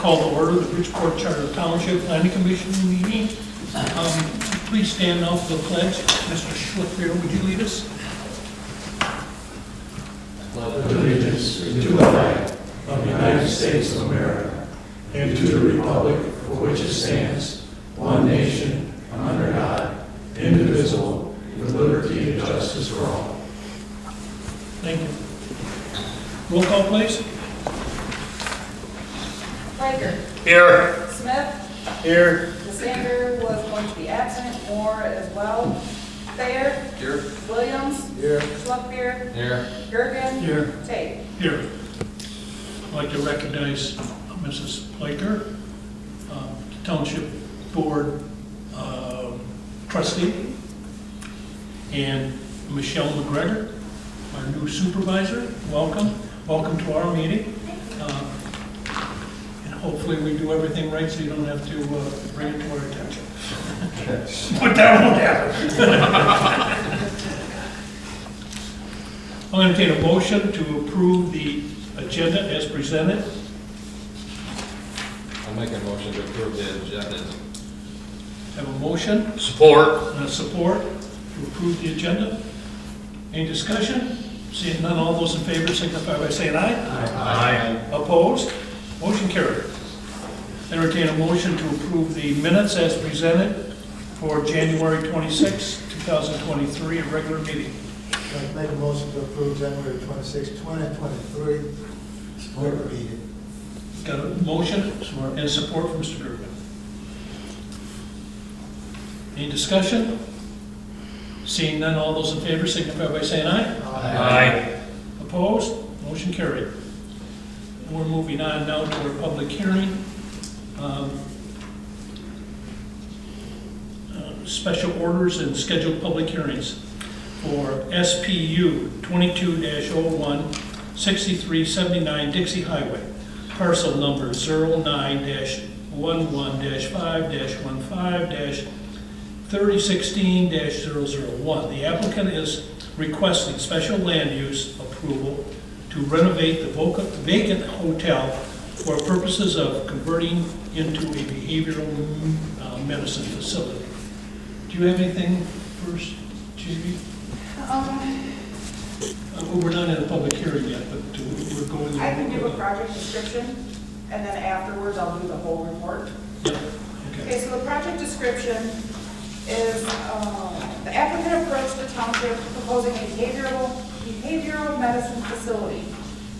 call to order the Bridgeport Charter Township Planning Commission meeting. Please stand now for the pledge. Mr. Schlichter, would you lead us? Pledge allegiance to the flag of the United States of America and to the republic for which it stands, one nation, under God, indivisible, with liberty and justice for all. Thank you. Roll call, please. Riker. Here. Smith. Here. DeSander was going to be absent. Moore as well. Thayer. Here. Williams. Here. Schluckbeer. Here. Gergen. Here. Tate. Here. I'd like to recognize Mrs. Blaker, Township Board Trustee, and Michelle McGregor, our new supervisor. Welcome. Welcome to our meeting. And hopefully we do everything right so you don't have to bring it to our attention. But that won't happen. I'll entertain a motion to approve the agenda as presented. I'll make a motion to approve the agenda. Have a motion Support. and a support to approve the agenda. Any discussion? Seeing none, all those in favor signify by saying aye. Aye. Opposed? Motion carried. Entertain a motion to approve the minutes as presented for January 26, 2023, a regular meeting. I'd like to make a motion to approve January 26, 2023, regular meeting. Got a motion and support from Mr. Gergen. Any discussion? Seeing none, all those in favor signify by saying aye. Aye. Opposed? Motion carried. We're moving on now to our public hearing. Special orders and scheduled public hearings for SPU 22-01, 6379 Dixie Highway, parcel number 09-11-5-15-3016-001. The applicant is requesting special land use approval to renovate the vacant hotel for purposes of converting into a behavioral medicine facility. Do you have anything first, Judy? We're not in a public hearing yet, but we're going. I can give a project description, and then afterwards I'll do the whole report. Yep. Okay, so the project description is the applicant approached the township proposing a behavioral medicine facility.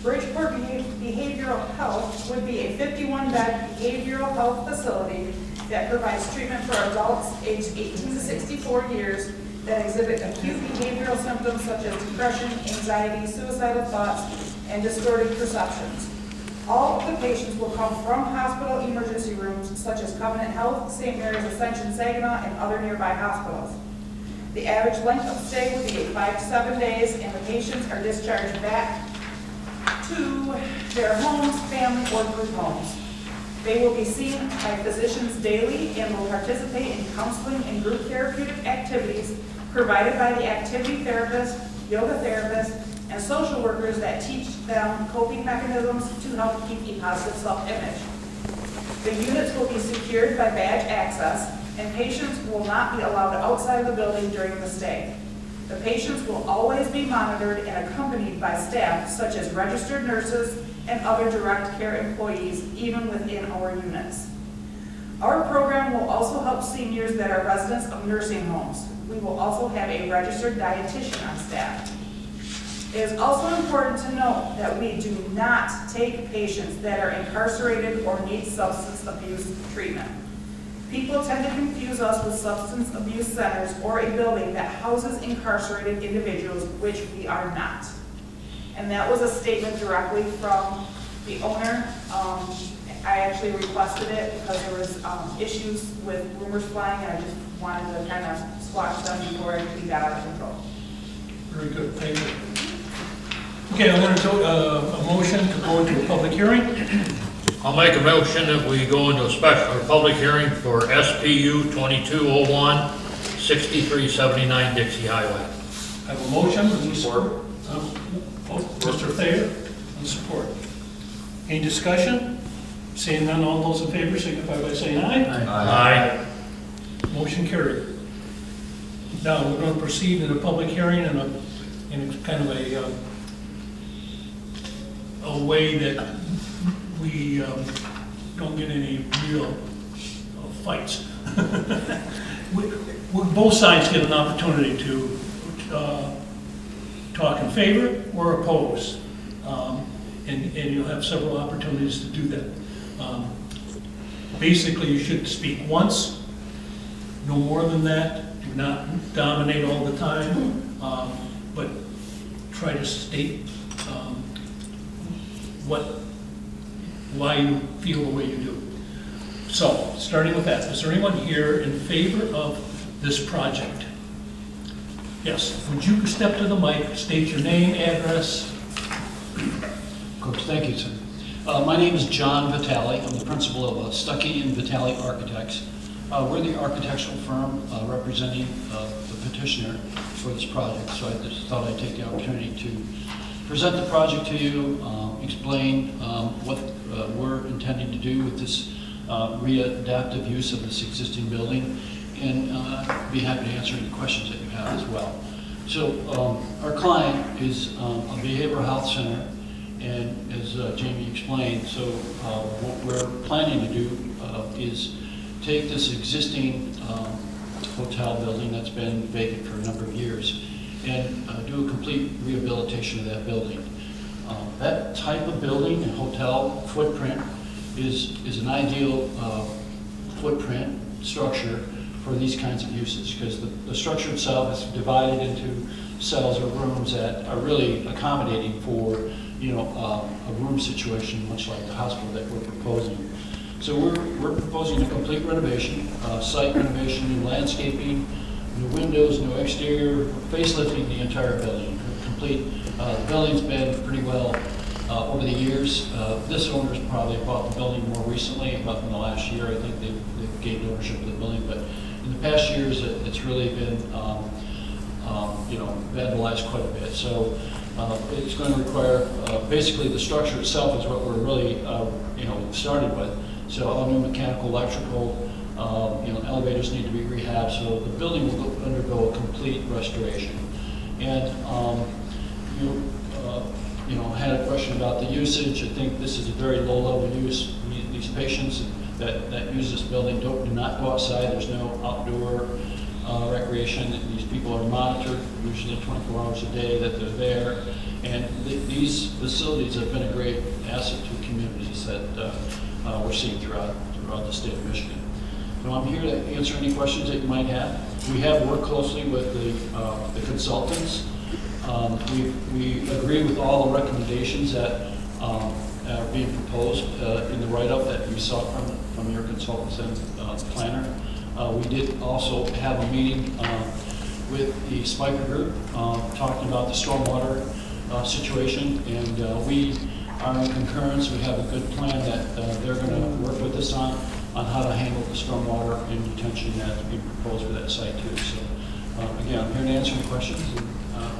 Bridgeport Behavioral Health would be a 51-bed behavioral health facility that provides treatment for adults aged 18 to 64 years that exhibit acute behavioral symptoms such as depression, anxiety, suicidal thoughts, and distorted perceptions. All of the patients will come from hospital emergency rooms such as Covenant Health, St. Mary's Ascension Saginaw, and other nearby hospitals. The average length of stay would be 5 to 7 days, and the patients are discharged back to their homes, family, or group homes. They will be seen by physicians daily and will participate in counseling and group therapeutic activities provided by the activity therapist, yoga therapist, and social workers that teach them coping mechanisms to help keep a positive self-image. The units will be secured by badge access, and patients will not be allowed outside of the building during the stay. The patients will always be monitored and accompanied by staff such as registered nurses and other direct care employees, even within our units. Our program will also help seniors that are residents of nursing homes. We will also have a registered dietitian on staff. It is also important to note that we do not take patients that are incarcerated or need substance abuse treatment. People tend to confuse us with substance abuse centers or a building that houses incarcerated individuals, which we are not. And that was a statement directly from the owner. I actually requested it because there was issues with rumors flying, and I just wanted to kind of squash them before it got out of control. Very good, thank you. Okay, I'm going to do a motion to go into a public hearing. I'll make a motion that we go into a special public hearing for SPU 2201, 6379 Dixie Highway. I have a motion and support. Mr. Thayer, and support. Any discussion? Seeing none, all those in favor signify by saying aye. Aye. Motion carried. Now, we're going to proceed in a public hearing in a kind of a way that we don't get any real fights. Both sides get an opportunity to talk in favor or oppose, and you'll have several opportunities to do that. Basically, you should speak once, no more than that. Do not dominate all the time, but try to state why you feel the way you do. So, starting with that, is there anyone here in favor of this project? Yes, would you step to the mic, state your name, address? Of course, thank you, sir. My name is John Vitale. I'm the principal of Stuckey and Vitale Architects. We're the architectural firm representing the petitioner for this project, so I just thought I'd take the opportunity to present the project to you, explain what we're intending to do with this readaptive use of this existing building, and be happy to answer any questions that you have as well. So our client is a behavioral health center, and as Jamie explained, so what we're planning to do is take this existing hotel building that's been vacant for a number of years and do a complete rehabilitation of that building. That type of building and hotel footprint is an ideal footprint structure for these kinds of uses, because the structure itself is divided into cells or rooms that are really accommodating for a room situation, much like the hospital that we're proposing. So we're proposing a complete renovation, site renovation, new landscaping, new windows, new exterior, facelifting the entire building. Complete. The building's been pretty well over the years. This owner's probably bought the building more recently, about in the last year. I think they've gained ownership of the building, but in the past years, it's really been vandalized quite a bit. So it's going to require basically the structure itself is what we're really started with. So all new mechanical, electrical, elevators need to be rehabbed. So the building will undergo a complete restoration. And had a question about the usage. I think this is a very low-level use. These patients that use this building do not go outside. There's no outdoor recreation. These people are monitored, usually 24 hours a day that they're there. And these facilities have been a great asset to communities that we're seeing throughout the state of Michigan. So I'm here to answer any questions that you might have. We have worked closely with the consultants. We agree with all the recommendations that are being proposed in the write-up that we saw from your consultants and planner. We did also have a meeting with the Spiker Group talking about the stormwater situation, and we are in concurrence. We have a good plan that they're going to work with us on how to handle the stormwater and detention that's being proposed for that site too. So again, I'm here to answer any questions, and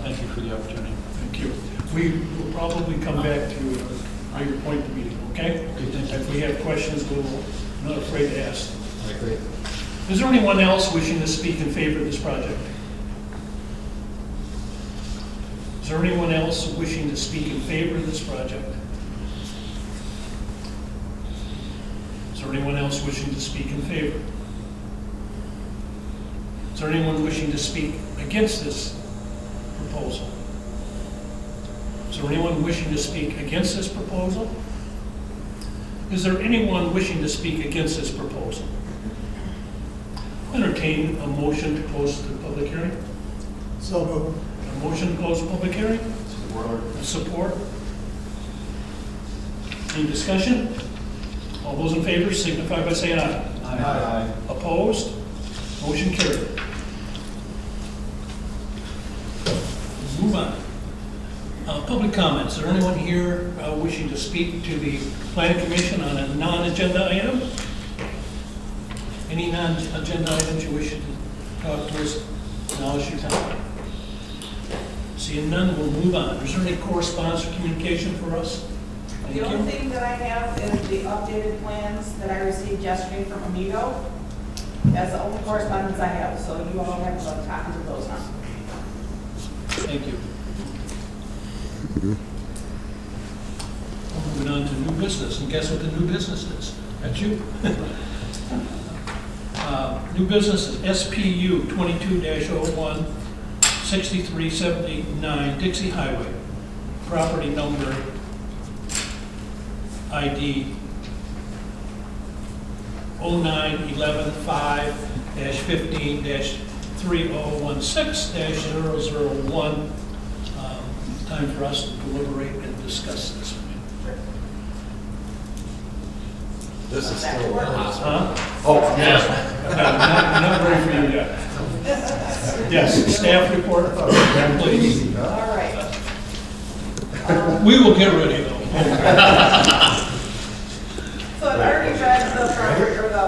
thank you for the opportunity. Thank you. We will probably come back to a later point in the meeting, okay? Okay, thank you. If we have questions, we're not afraid to ask. All right, great. Is there anyone else wishing to speak in favor of this project? Is there anyone else wishing to speak in favor of this project? Is there anyone else wishing to speak in favor? Is there anyone wishing to speak against this proposal? Is there anyone wishing to speak against this proposal? Is there anyone wishing to speak against this proposal? Entertain a motion to close the public hearing. So moved. A motion to close the public hearing? Support. Any discussion? All those in favor signify by saying aye. Aye. Opposed? Motion carried. Move on. Public comments. Is there anyone here wishing to speak to the planning commission on a non-agenda item? Any non-agenda items you wish to talk to us? Now is your time. Seeing none, we'll move on. Is there any correspondence or communication for us? The only thing that I have is the updated plans that I received yesterday from Amigo. That's the only correspondence I have, so you all have copies of those now. Thank you. Moving on to new business, and guess what the new business is? That's you. New business is SPU 22-01, 6379 Dixie Highway. Property number ID 09-11-5-15-3016-001. Time for us to deliberate and discuss this. This is still. Huh? Oh, Yeah. Not ready for you yet. Yes, staff report, please. All right. We will get ready though. So I've already read the project, or the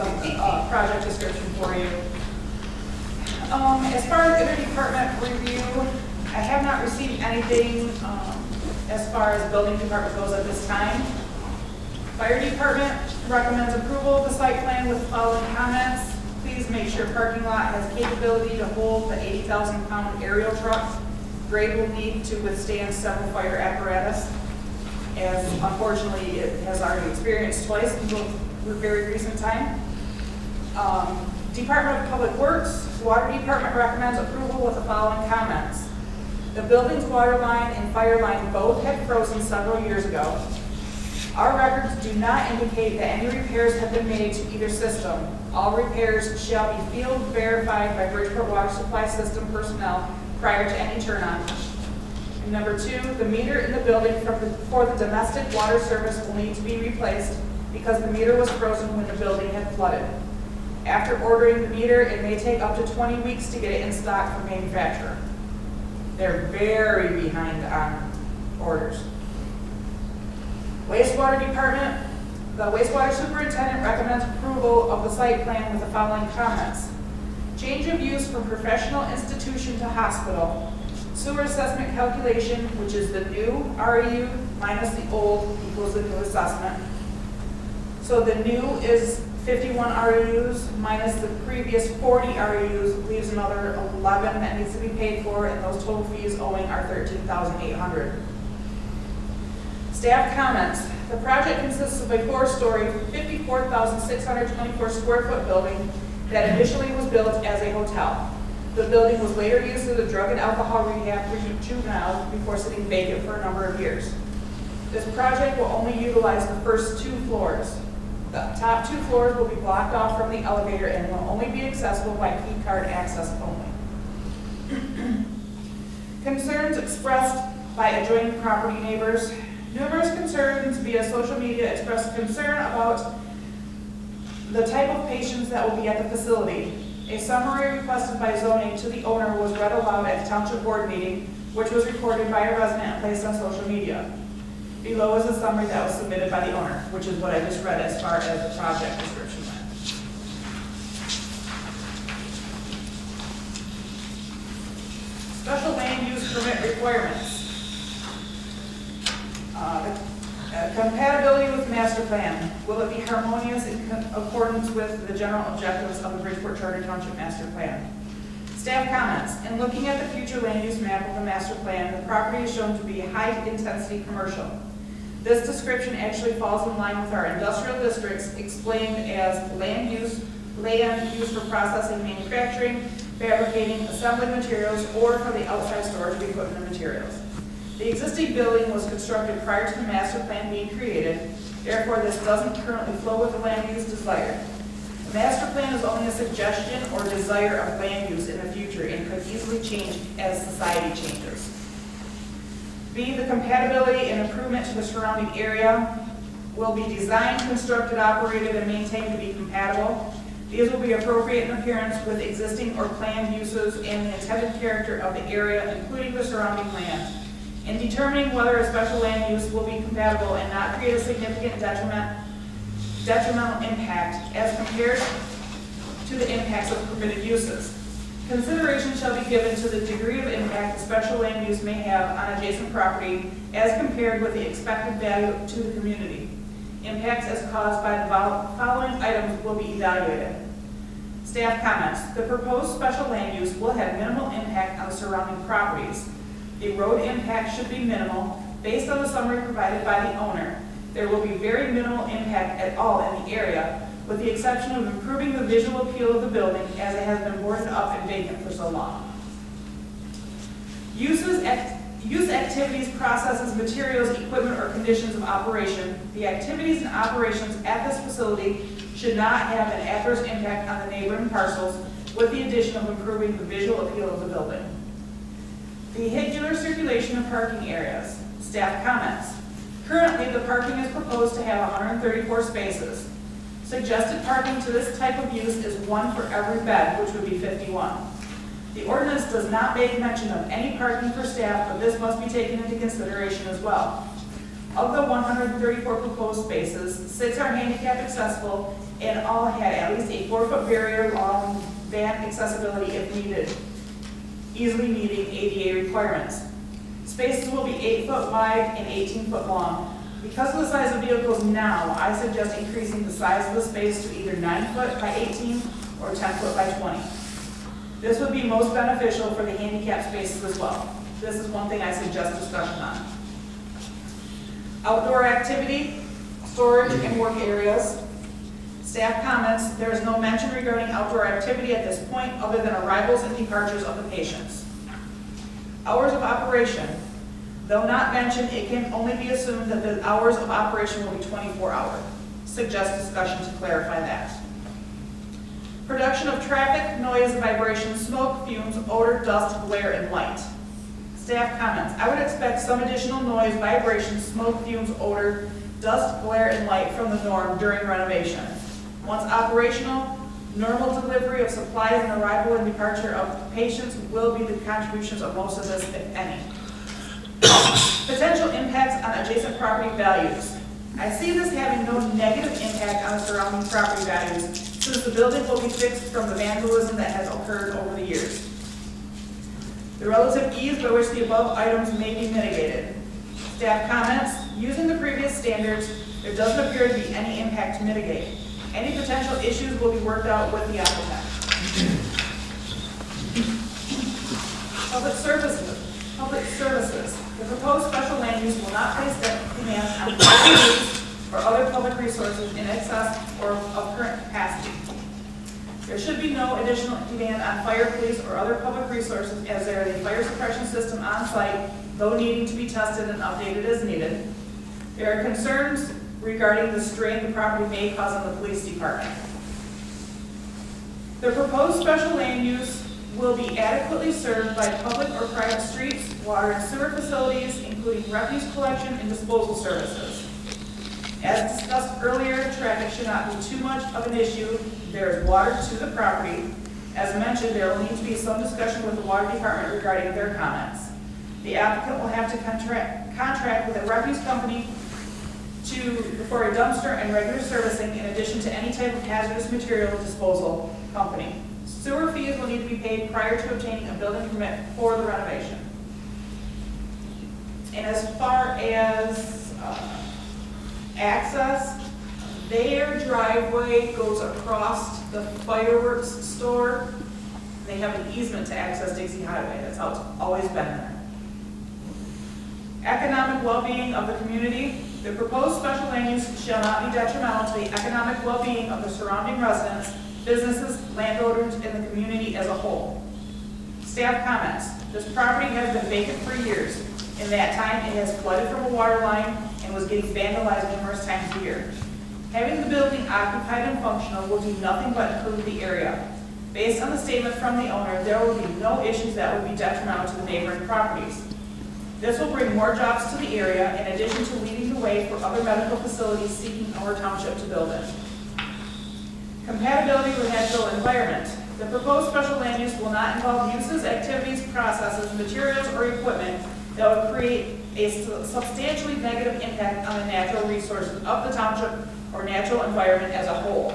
project description for you. As far as interdepartment review, I have not received anything as far as building department goes at this time. Fire department recommends approval of the site plan with the following comments. Please make sure parking lot has capability to hold the 80,000-pound aerial truck. Grade will need to withstand several fire apparatus, as unfortunately it has already experienced twice in very recent time. Department of Public Works, Water Department recommends approval with the following comments. The building's water line and fire line both had frozen several years ago. Our records do not indicate that any repairs have been made to either system. All repairs shall be field verified by Bridgeport Water Supply System personnel prior to any turn-on. And number two, the meter in the building for the domestic water service will need to be replaced because the meter was frozen when the building had flooded. After ordering the meter, it may take up to 20 weeks to get it in stock from manufacturer. They're very behind on orders. Wastewater department, the wastewater superintendent recommends approval of the site plan with the following comments. Change of use from professional institution to hospital. Sewer assessment calculation, which is the new REU minus the old equals the new assessment. So the new is 51 REUs minus the previous 40 REUs leaves another 11 that needs to be paid for, and those total fees owing are $13,800. Staff comments. The project consists of a 4-story, 54,624 square foot building that initially was built as a hotel. The building was later used as a drug and alcohol rehab for juveniles before sitting vacant for a number of years. This project will only utilize the first 2 floors. The top 2 floors will be blocked off from the elevator and will only be accessible by key card access only. Concerns expressed by adjoining property neighbors. Numerous concerns via social media expressed concern about the type of patients that will be at the facility. A summary requested by zoning to the owner was read aloud at the Township Board meeting, which was recorded by a resident and placed on social media. Below is a summary that was submitted by the owner, which is what I just read as far as the project description went. Special land use permit requirements. Compatibility with master plan. Will it be harmonious in accordance with the general objectives of the Bridgeport Charter Township Master Plan? Staff comments. In looking at the future land use map of the master plan, the property is shown to be high-intensity commercial. This description actually falls in line with our industrial districts explained as land used for processing, manufacturing, fabricating, assembling materials, or for the outside storage of equipment and materials. The existing building was constructed prior to the master plan being created, therefore this doesn't currently flow with the land use desired. The master plan is only a suggestion or desire of land use in the future and could easily change as society changes. B, the compatibility and improvement to the surrounding area will be designed, constructed, operated, and maintained to be compatible. These will be appropriate in appearance with existing or planned uses and the intended character of the area, including the surrounding land. In determining whether a special land use will be compatible and not create a significant detrimental impact as compared to the impacts of permitted uses. Consideration shall be given to the degree of impact the special land use may have on adjacent property as compared with the expected value to the community. Impacts as caused by the following items will be evaluated. Staff comments. The proposed special land use will have minimal impact on the surrounding properties. The road impact should be minimal based on the summary provided by the owner. There will be very minimal impact at all in the area, with the exception of improving the visual appeal of the building as it has been boarded up and vacant for so long. Use activities, processes, materials, equipment, or conditions of operation. The activities and operations at this facility should not have an adverse impact on the neighboring parcels, with the addition of improving the visual appeal of the building. Vehicular circulation of parking areas. Staff comments. Currently, the parking is proposed to have 134 spaces. Suggested parking to this type of use is 1 for every bed, which would be 51. The ordinance does not make mention of any parking for staff, but this must be taken into consideration as well. Of the 134 proposed spaces, 6 are handicap accessible and all had at least a 4-foot barrier along van accessibility if needed, easily meeting ADA requirements. Spaces will be 8 foot wide and 18 foot long. Because of the size of vehicles now, I suggest increasing the size of the space to either 9 foot by 18 or 10 foot by 20. This would be most beneficial for the handicap spaces as well. This is one thing I suggest discussion on. Outdoor activity, storage, and work areas. Staff comments. There is no mention regarding outdoor activity at this point other than arrivals and departures of the patients. Hours of operation. Though not mentioned, it can only be assumed that the hours of operation will be 24 hours. Suggest discussion to clarify that. Production of traffic, noise, vibration, smoke, fumes, odor, dust, glare, and light. Staff comments. I would expect some additional noise, vibration, smoke, fumes, odor, dust, glare, and light from the norm during renovation. Once operational, normal delivery of supplies and arrival and departure of patients will be the contributions of most of this, if any. Potential impacts on adjacent property values. I see this having no negative impact on the surrounding property values, since the building will be fixed from the vandalism that has occurred over the years. The relative ease by which the above items may be mitigated. Staff comments. Using the previous standards, there doesn't appear to be any impact to mitigate. Any potential issues will be worked out with the applicant. Public services. The proposed special land use will not place demands on police or other public resources in excess or of current capacity. There should be no additional demand on fire, police, or other public resources, as there is a fire suppression system on site, though needing to be tested and updated as needed. There are concerns regarding the strain the property may cause on the police department. The proposed special land use will be adequately served by public or private streets, water and sewer facilities, including refuse collection and disposal services. As discussed earlier, traffic should not be too much of an issue. There is water to the property. As mentioned, there will need to be some discussion with the water department regarding their comments. The applicant will have to contract with a refuse company for a dumpster and regular servicing, in addition to any type of hazardous material disposal company. Sewer fees will need to be paid prior to obtaining a building permit for the renovation. And as far as access, their driveway goes across the fireworks store. They have an easement to access Dixie Highway. That's how it's always been there. Economic well-being of the community. The proposed special land use shall not be detrimental to the economic well-being of the surrounding residents, businesses, landowners, and the community as a whole. Staff comments. This property has been vacant for years. In that time, it has flooded from a water line and was getting vandalized numerous times a year. Having the building occupied and functional will do nothing but improve the area. Based on the statement from the owner, there will be no issues that would be detrimental to the neighboring properties. This will bring more jobs to the area, in addition to leading the way for other medical facilities seeking our township to build it. Compatibility with natural environment. The proposed special land use will not involve uses, activities, processes, materials, or equipment that would create a substantially negative impact on the natural resources of the township or natural environment as a whole.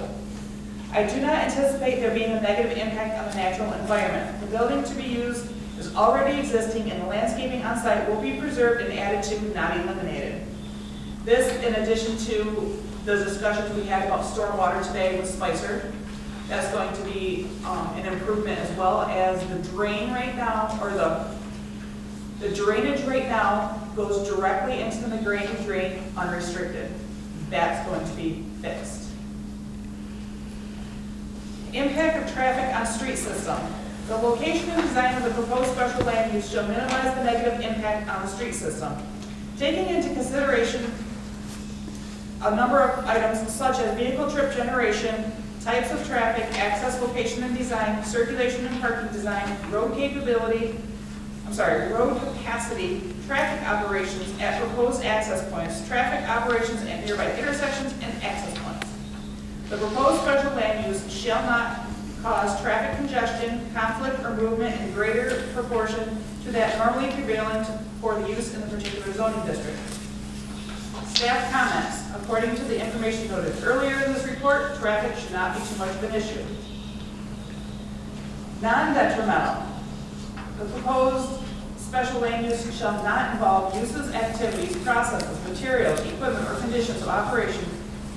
I do not anticipate there being a negative impact on the natural environment. The building to be used is already existing and the landscaping on site will be preserved and added to, not eliminated. This, in addition to the discussions we had about stormwater today with Spicer, that's going to be an improvement, as well as the drain right now, or the drainage right now goes directly into the drain unrestricted. That's going to be fixed. Impact of traffic on street system. The location and design of the proposed special land use shall minimize the negative impact on the street system. Taking into consideration a number of items such as vehicle trip generation, types of traffic, access, location and design, circulation and parking design, road capacity, traffic operations at proposed access points, traffic operations at nearby intersections and access points. The proposed special land use shall not cause traffic congestion, conflict, or movement in greater proportion to that normally prevalent for the use in the particular zoning district. Staff comments. According to the information noted earlier in this report, traffic should not be too much of an issue. Non-detrimental. The proposed special land use shall not involve uses, activities, processes, materials, equipment, or conditions of operation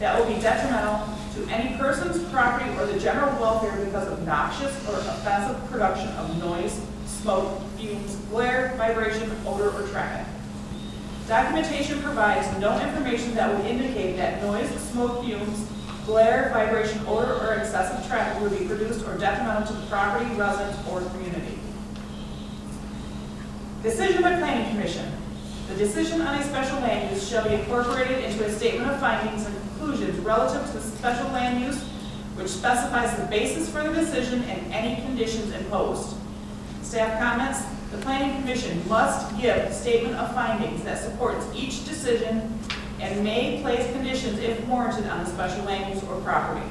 that will be detrimental to any person's property or the general welfare because of noxious or offensive production of noise, smoke, fumes, glare, vibration, odor, or traffic. Documentation provides no information that would indicate that noise, smoke, fumes, glare, vibration, odor, or excessive traffic would be produced or detrimental to the property, residents, or community. Decision by Planning Commission. The decision on a special land use shall be incorporated into a statement of findings and conclusions relative to the special land use, which specifies the basis for the decision and any conditions imposed. Staff comments. The Planning Commission must give a statement of findings that supports each decision and may place conditions if warranted on the special land use or property.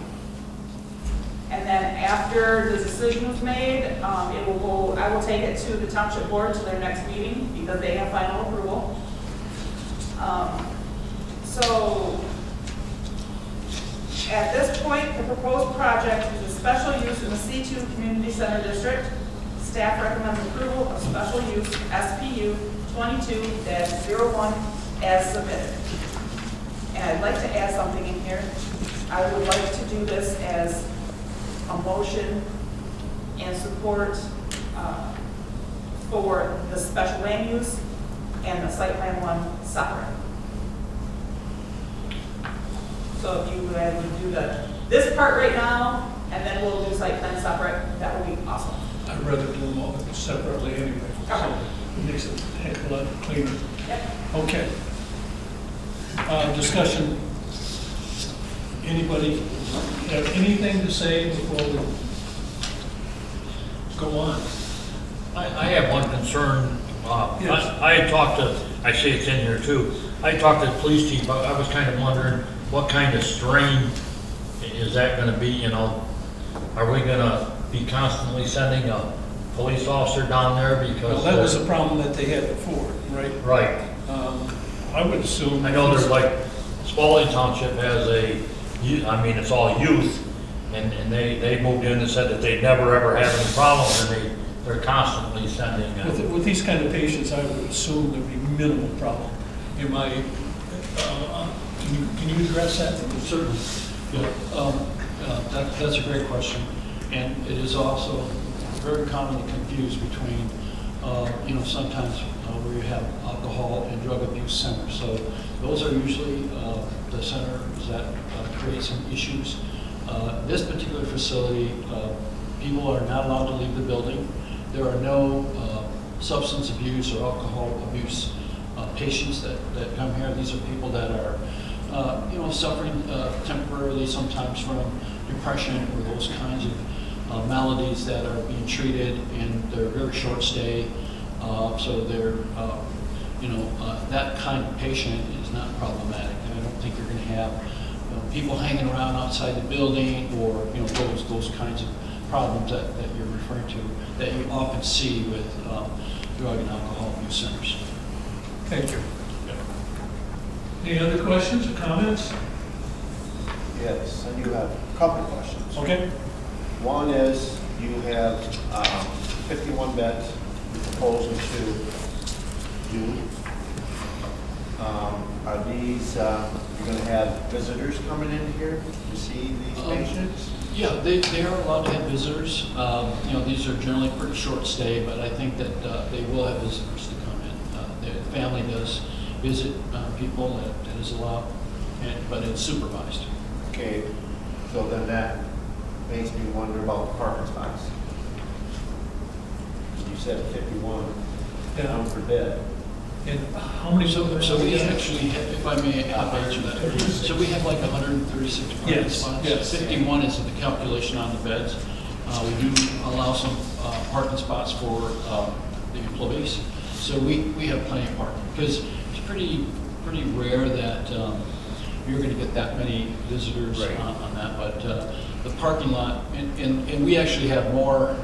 And then after the decision was made, I will take it to the Township Board to their next meeting because they have final approval. So at this point, the proposed project is a special use in the C2 Community Center District. Staff recommends approval of special use SPU 22-01 as submitted. And I'd like to add something in here. I would like to do this as a motion and support for the special land use and the site plan one separate. So if you would do this part right now, and then we'll do site plan separate, that would be awesome. I'd rather do them all separately anyway, so it makes it a heck of a lot cleaner. Yep. Okay. Discussion. Anybody have anything to say before we go on? I have one concern. Yes. I had talked to, I see it's in here too, I talked to the police chief. I was kind of wondering what kind of strain is that going to be, you know? Are we going to be constantly sending a police officer down there because... Well, that was a problem that they had before, right? Right. I would assume... I know there's like, Spalding Township has it's all youth, and they moved in and said that they never ever have any problems, and they're constantly sending... With these kind of patients, I would assume there'd be minimal problem. Am I... can you address that? Certainly. Yeah. That's a great question. And it is also very commonly confused between, sometimes where you have alcohol and drug abuse centers. So those are usually the centers that create some issues. This particular facility, people are not allowed to leave the building. There are no substance abuse or alcohol abuse patients that come here. These are people that are, suffering temporarily sometimes from depression or those kinds of maladies that are being treated, and they're very short stay. So they're, that kind of patient is not problematic. And I don't think you're going to have people hanging around outside the building or, those kinds of problems that you're referring to that you often see with drug and alcohol abuse centers. Thank you. Any other questions or comments? Yes, I do have a couple of questions. Okay? One is, you have 51 beds you're proposing to do. Are these, you're going to have visitors coming in here to see these patients? Yeah, they are allowed to have visitors. You know, these are generally pretty short stay, but I think that they will have visitors to come in. The family does visit people, that is allowed, but it's supervised. Okay, so then that makes me wonder about the parking spots. You said 51 Yeah. per bed. And how many? So we actually have, if I may answer that, so we have like 136 parking Yes, spots. yes. 51 is the calculation on the beds. We do allow some parking spots for the employees. So we have plenty of parking, because it's pretty rare that you're going to get that many visitors Right. on that. But the parking lot, and we actually have more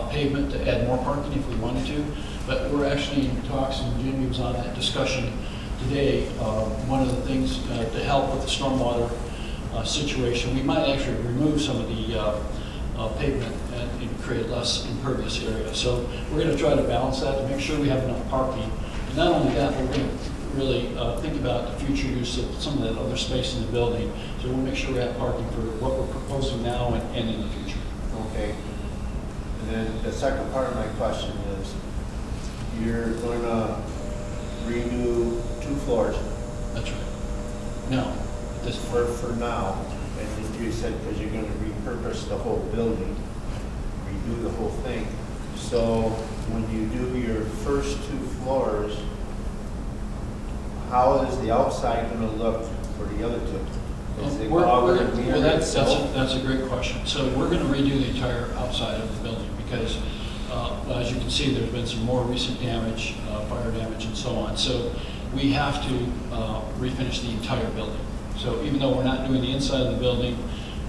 pavement to add more parking if we wanted to. But we're actually in talks, and Jimmy was on that discussion today. One of the things to help with the stormwater situation, we might actually remove some of the pavement and create less impervious area. So we're going to try to balance that to make sure we have enough parking. And not only that, but we're going to really think about the future use of some of that other space in the building. So we'll make sure we have parking for what we're proposing now and in the future. Okay. And then the second part of my question is, you're going to renew 2 floors That's right. No, this for now, and then you said because you're going to repurpose the whole building, redo the whole thing. So when you do your first 2 floors, how is the outside going to look for the other 2? Is it all going to mirror itself? That's a great question. So we're going to redo the entire outside of the building because, as you can see, there's been some more recent damage, fire damage and so on. So we have to refinish the entire building. So even though we're not doing the inside of the building,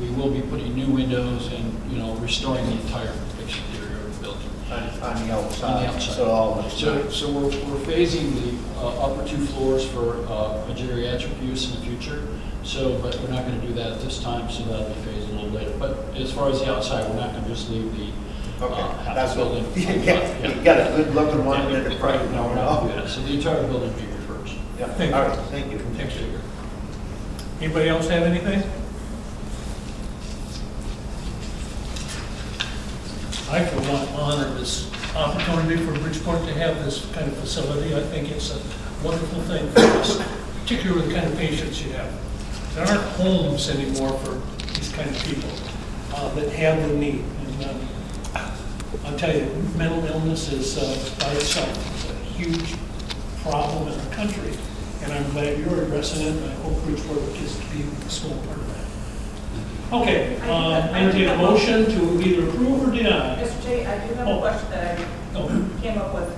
we will be putting new windows and, you know, restoring the entire exterior of the building. On the outside? On the outside. So all looks nice. So we're phasing the upper 2 floors for a geriatric use in the future. So, but we're not going to do that at this time, so that'll be phased a little later. But as far as the outside, we're not going to just leave the half That's the building. what, you got a good looking one and then a private No, one. we're not going to do that. So the entire building will be refurbished. Yeah, Thank you. all right, thank you. Thanks, Digger. Anybody else have anything? I, for one, honor this opportunity for Bridgeport to have this kind of facility. I think it's a wonderful thing for us, particularly with the kind of patients you have. There aren't homes anymore for these kind of people that have the need. And I'll tell you, mental illness is by itself a huge problem in our country. And I'm glad you're addressing it, and I hope Bridgeport gets to be a small part of that. Okay, entertain a motion to either approve or deny. Mr. J, I do have a question that I came up with.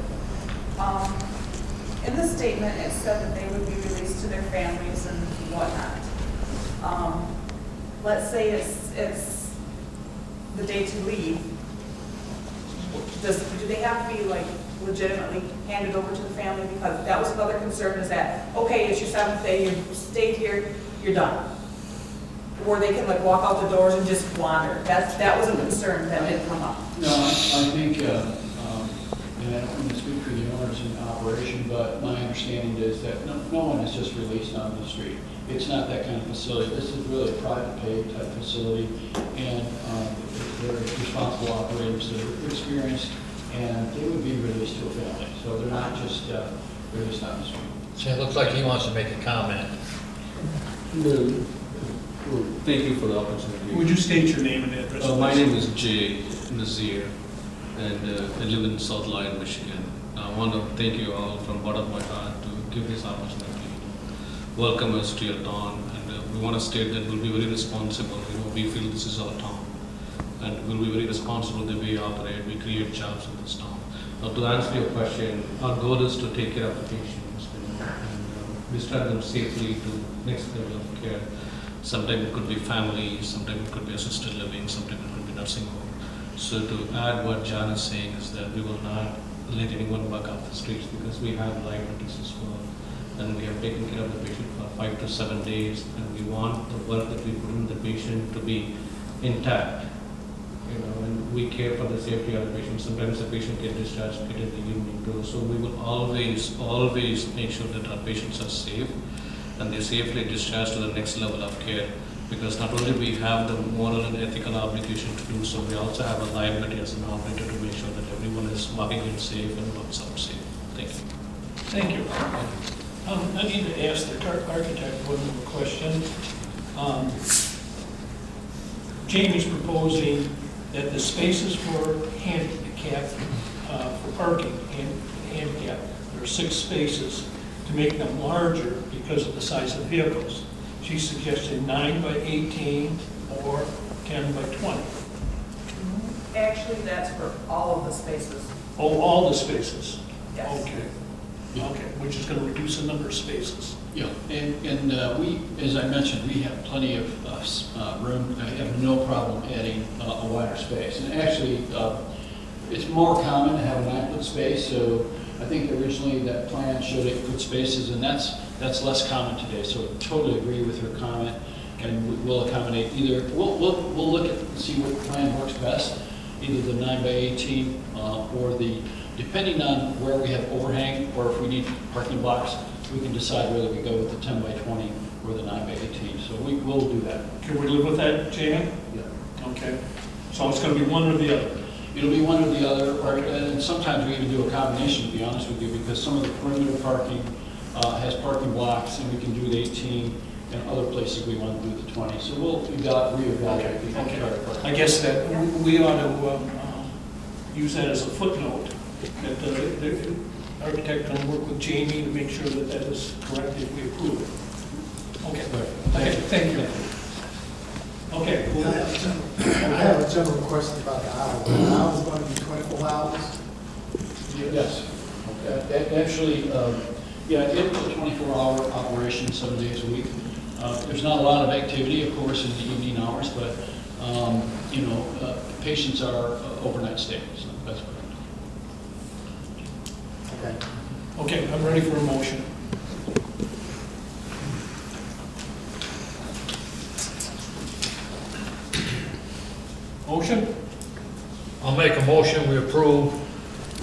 In the statement, it said that they would be released to their families and whatnot. Let's say it's the day to leave. Do they have to be like legitimately handed over to the family? Because that was another concern, is that, okay, it's your 7th day, you stayed here, you're done. Or they can like walk out the doors and just wander. That was a concern that didn't come up. No, I think, and I don't want to speak for the owners in operation, but my understanding is that no one is just released on the street. It's not that kind of facility. This is really a private pay type facility, and they're responsible operators that are experienced, and they would be released to a family. So they're not just released on the street. See, it looks like he wants to make a comment. Well, thank you for the opportunity. Would you state your name and address? My name is Jay Nazir, and I live in South Lyon, Michigan. I want to thank you all from bottom of my heart to give this opportunity. Welcome us to your town, and we want to state that we'll be very responsible. We feel this is our town, and we'll be very responsible the way we operate. We create jobs in this town. Now, to answer your question, our goal is to take care of the patients, and discharge them safely to next level of care. Sometimes it could be family, sometimes it could be assisted living, sometimes it could be nursing home. So to add what John is saying is that we will not let anyone walk off the streets, because we have liabilities as well. and we have taken care of the patient for 5 to 7 days, and we want the work that we put in the patient to be intact. And we care for the safety of the patient. Sometimes the patient gets discharged late in the evening too. So we will always make sure that our patients are safe and they're safely discharged to the next level of care. Because not only we have the moral and ethical obligation to do so, we also have a liability as an operator to make sure that everyone is walking in safe and walks out safe. Thank you. Thank you. I need to ask the architect one more question. Jamie's proposing that the spaces for handicap, for parking and handicap, there are 6 spaces, to make them larger because of the size of vehicles. She's suggesting 9 by 18 or 10 by 20. Actually, that's for all of the spaces. Oh, all the spaces? Yes. Okay. Okay, which is going to reduce the number of spaces. Yeah, and we, as I mentioned, we have plenty of room. I have no problem adding a wider space. And actually, it's more common to have a 9-foot space, so I think originally that plan showed 8-foot spaces, and that's less common today. So totally agree with her comment, and we'll accommodate either. We'll look at and see what plan works best, either the 9 by 18 or the, depending on where we have overhang or if we need parking blocks, we can decide whether we go with the 10 by 20 or the 9 by 18. So we will do that. Can we live with that, Jamie? Yeah. Okay. So it's going to be one or the other? It'll be one or the other, and sometimes we even do a combination, to be honest with you, because some of the perimeter parking has parking blocks, and we can do the 18, and other places we want to do the 20. So we'll reevaluate. Okay. I guess that we ought to use that as a footnote, that the architect can work with Jamie to make sure that that is correct if we approve it. Okay. Okay, thank you. Okay. I have a general question about the hours. The hours going to be 24 hours? Yes. Actually, yeah, it's a 24-hour operation, 7 days a week. There's not a lot of activity, of course, in the evening hours, but, patients are overnight stays, so that's correct. Okay. Okay, I'm ready for a motion. Motion? I'll make a motion, we approve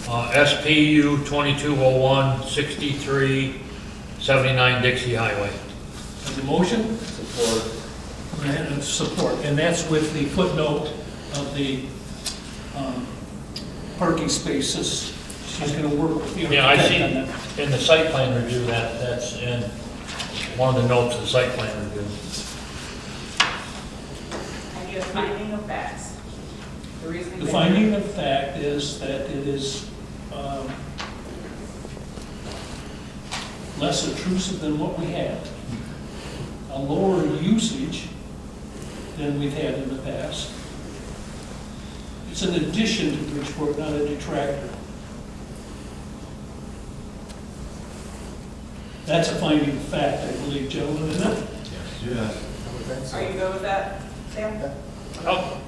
SPU 2201 6379 Dixie Highway. As a motion? Support. And support, and that's with the footnote of the parking spaces. She's going to work with the Yeah, I architect see on that. in the site plan review that's in one of the notes of the site plan review. I need a finding of facts. The reasoning. The finding of fact is that it is less intrusive than what we had, a lower usage than we've had in the past. It's an addition to Bridgeport, not a detractor. That's a finding of fact, I believe, gentlemen, isn't it? I would think so. Are you good with that, Sam? Oh,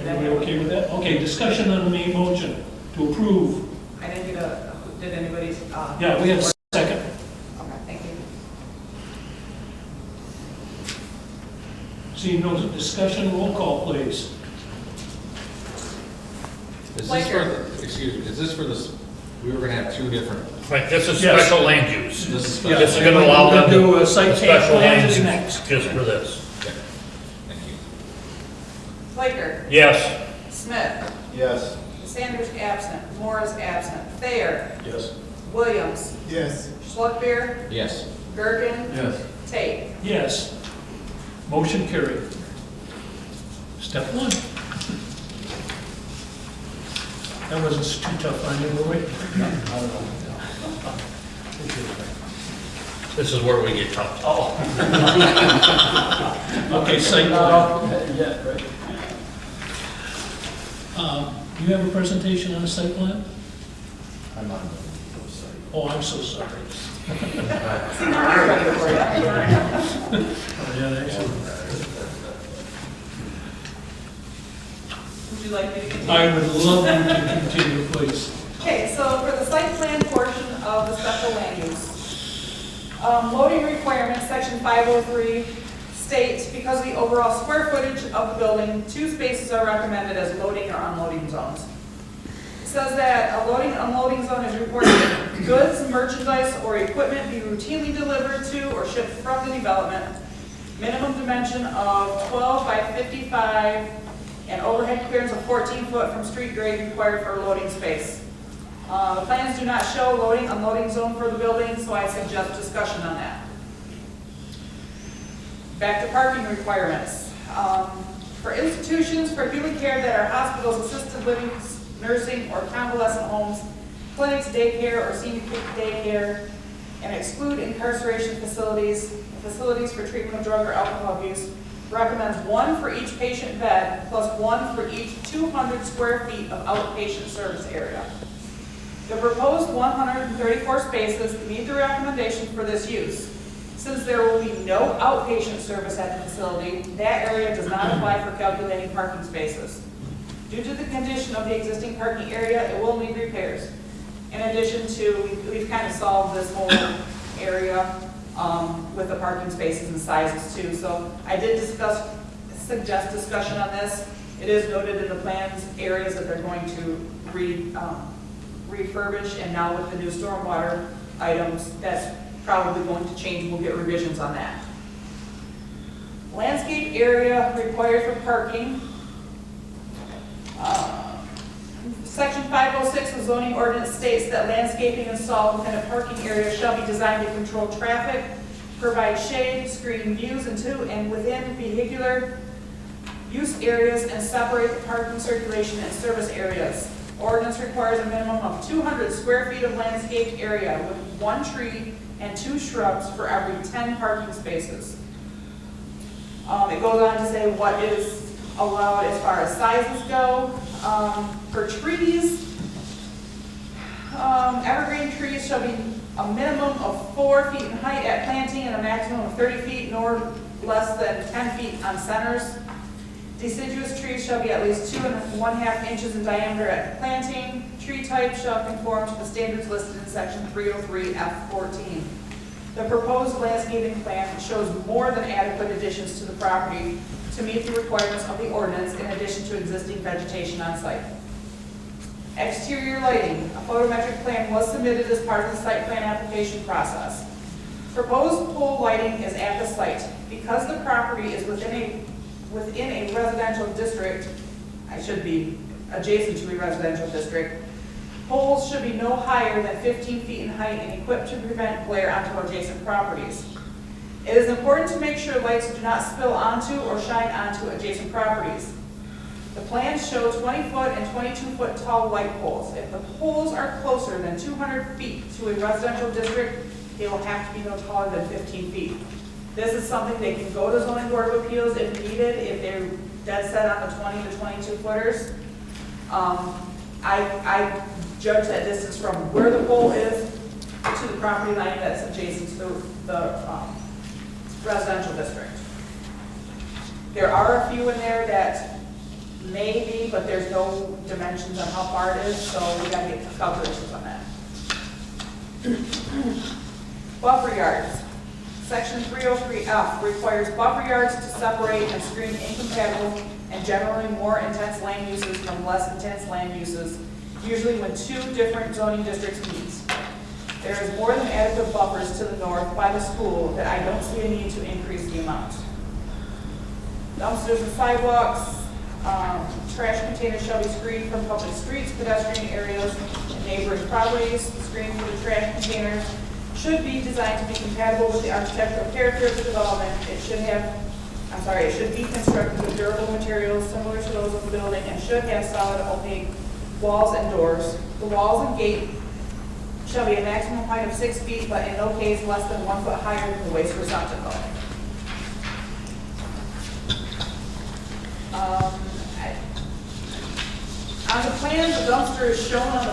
Everybody okay with that? Okay, discussion on the main motion to approve. I didn't get did anybody? Yeah, we have a second. Okay, thank you. Seeing no discussion, roll call, please. Is this for, excuse me, is this for this, we were gonna have 2 different, right, this is Yes. special land use. this is Yeah. special. This is gonna allow them to Do a site special plan land is use next. just for this. Okay. Thank you. Flaker, Yes. Smith, Yes. Sanders absent, Morris absent, Thayer, Yes. Williams, Yes. Schluckbeer, Yes. Gergen, Yes. Tate. Yes. Motion carried. Step 1. That wasn't too tough on you, were we? This is where we get tough. Oh. Okay, site plan. Yeah, right. You have a presentation on the site plan? I'm on the site. Oh, I'm so sorry. I'm ready for you. Oh, yeah, actually. Would you like me to continue? I would love you to continue, please. Okay, so for the site plan portion of the special land use, loading requirements, section 503 states, because of the overall square footage of the building, 2 spaces are recommended as loading or unloading zones. It says that a loading unloading zone is required that goods, merchandise, or equipment be routinely delivered to or shipped from the development. Minimum dimension of 12 by 55 and overhead clearance of 14 foot from street grade required for a loading space. The plans do not show loading, unloading zone for the building, so I suggest discussion on that. Back to parking requirements. For institutions for human care that are hospitals, assisted living, nursing, or convalescent homes, clinics, daycare, or senior daycare, and exclude incarceration facilities, facilities for treatment of drug or alcohol abuse, recommends 1 for each patient bed plus 1 for each 200 square feet of outpatient service area. The proposed 134 spaces meet the recommendation for this use. Since there will be no outpatient service at the facility, that area does not apply for calculating parking spaces. Due to the condition of the existing parking area, it will need repairs. In addition to, we've kind of solved this whole area with the parking spaces and sizes too. So I did suggest discussion on this. It is noted in the plans areas that they're going to refurbish, and now with the new stormwater items, that's probably going to change. We'll get revisions on that. Landscape area required for parking. Section 506 of zoning ordinance states that landscaping installed within a parking area shall be designed to control traffic, provide shade, screen views into and within vehicular use areas, and separate the parking circulation and service areas. Ordinance requires a minimum of 200 square feet of landscaped area with 1 tree and 2 shrubs for every 10 parking spaces. It goes on to say what is allowed as far as sizes go. For trees, evergreen trees shall be a minimum of 4 feet in height at planting and a maximum of 30 feet nor less than 10 feet on centers. Deciduous trees shall be at least 2 1/2 inches in diameter at planting. Tree type shall conform to the standards listed in section 303 F14. The proposed landscaping plan shows more than adequate additions to the property to meet the requirements of the ordinance in addition to existing vegetation on site. Exterior lighting. A photometric plan was submitted as part of the site plan application process. Proposed pole lighting is at the site. Because the property is within a residential district, I should be adjacent to a residential district, poles should be no higher than 15 feet in height and equipped to prevent glare onto adjacent properties. It is important to make sure lights do not spill onto or shine onto adjacent properties. The plans show 20-foot and 22-foot tall light poles. If the poles are closer than 200 feet to a residential district, they will have to be no taller than 15 feet. This is something they can go to zoning board of appeals if needed, if they're dead set on the 20 to 22 footers. I judge that distance from where the pole is to the property line that's adjacent to the residential district. There are a few in there that may be, but there's no dimensions on how far it is, so we gotta get calculations on that. Buffer yards. Section 303F requires buffer yards to separate and screen incompatible and generally more intense land uses from less intense land uses, usually when 2 different zoning districts meet. There is more than adequate buffers to the north by the school that I don't see a need to increase the amount. Dumpsters and sidewalks. Trash containers shall be screened from public streets, pedestrian areas, and neighboring properties. The screen for the trash containers should be designed to be compatible with the architectural character of the development. It should be constructed with durable materials similar to those of the building and should have solid opaque walls and doors. The walls and gate shall be a maximum height of 6 feet, but in no case less than 1 foot higher than the waste receptacle. On the plans, a dumpster is shown on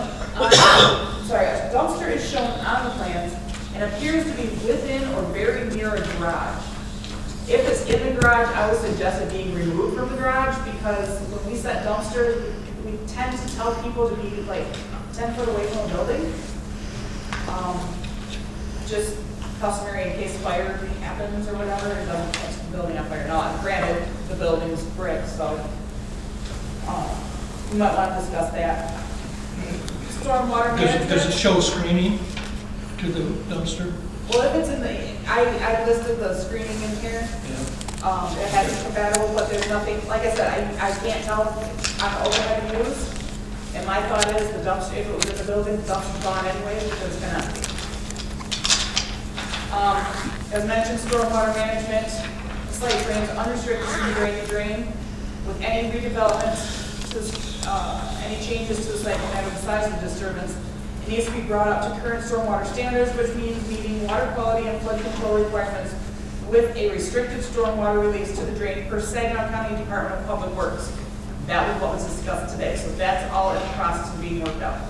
the plans and appears to be within or very near a garage. If it's in the garage, I would suggest it being removed from the garage, because when we set dumpsters, we tend to tell people to 10 foot away from the building. Just customary in case fire happens or whatever, it doesn't catch the building on fire. Now, granted, the building's brick, so we might want to discuss that. Stormwater management. Does it show screening to the dumpster? Well, if it's in the, I listed the screening in here. Yeah. It has it compatible, but there's nothing, like I said, I can't tell on the overhead views. And my thought is the dumpster, if it was in the building, the dumpster's gone anyway, because it's gonna empty. As mentioned, stormwater management, the site drains unrestricted city drain to drain. With any redevelopment, any changes to the site, no matter the size of the disturbance, it needs to be brought up to current stormwater standards, which means meeting water quality and flood control requirements with a restricted stormwater release to the drain per Saginaw County Department of Public Works. That was what was discussed today, so that's all in the process of being worked out.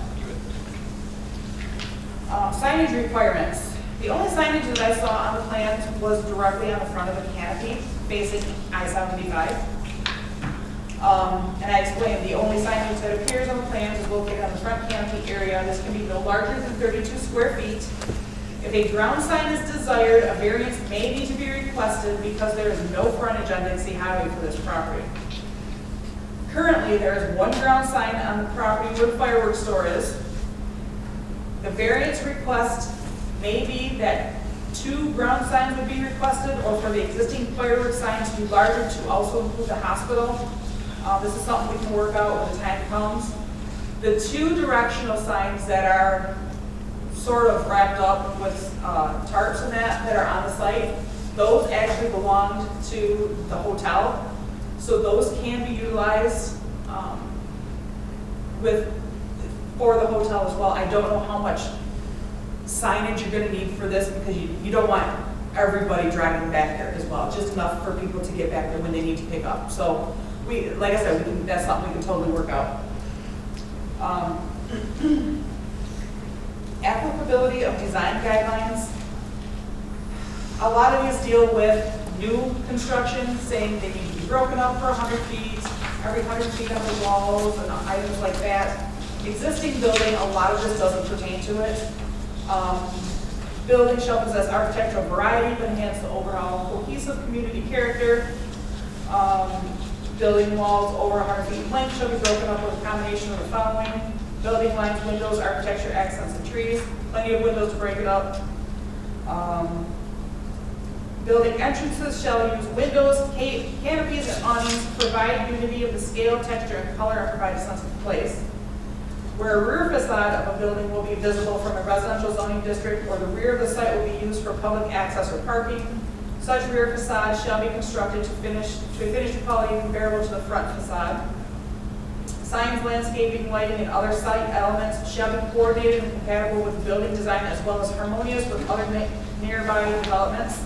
Signage requirements. The only signage that I saw on the plans was directly on the front of the canopy, facing I-75. And I explained the only signage that appears on the plans is located on the front canopy area. This can be no larger than 32 square feet. If a ground sign is desired, a variance may need to be requested because there is no frontage on Dixie Highway for this property. Currently, there is one ground sign on the property where the fireworks store is. The variance request may be that 2 ground signs would be requested, or for the existing fireworks sign to be larger to also include the hospital. This is something we can work out when the time comes. The 2 directional signs that are sort of wrapped up with tarps and that are on the site, those actually belonged to the hotel. So those can be utilized for the hotel as well. I don't know how much signage you're going to need for this, because you don't want everybody driving back there as well. Just enough for people to get back there when they need to pick up. So like I said, that's something we can totally work out. Applicability of design guidelines. A lot of these deal with new construction, saying they need to be broken up for 100 feet, every 100 feet on the walls, and items like that. Existing building, a lot of this doesn't pertain to it. Building shall possess architectural variety to enhance the overall cohesive community character. Building walls over 100 feet in length shall be broken up with a combination of the following: building lines, windows, architecture, accents, and trees. Plenty of windows to break it up. Building entrances shall use windows, canopies, and awnings, provide unity of the scale, texture, and color, and provide a sense of place. Where a rear facade of a building will be visible from a residential zoning district, or the rear of the site will be used for public access or parking, such rear facade shall be constructed to a finish quality comparable to the front facade. Signs, landscaping, lighting, and other site elements shall be coordinated and compatible with the building design, as well as harmonious with other nearby developments.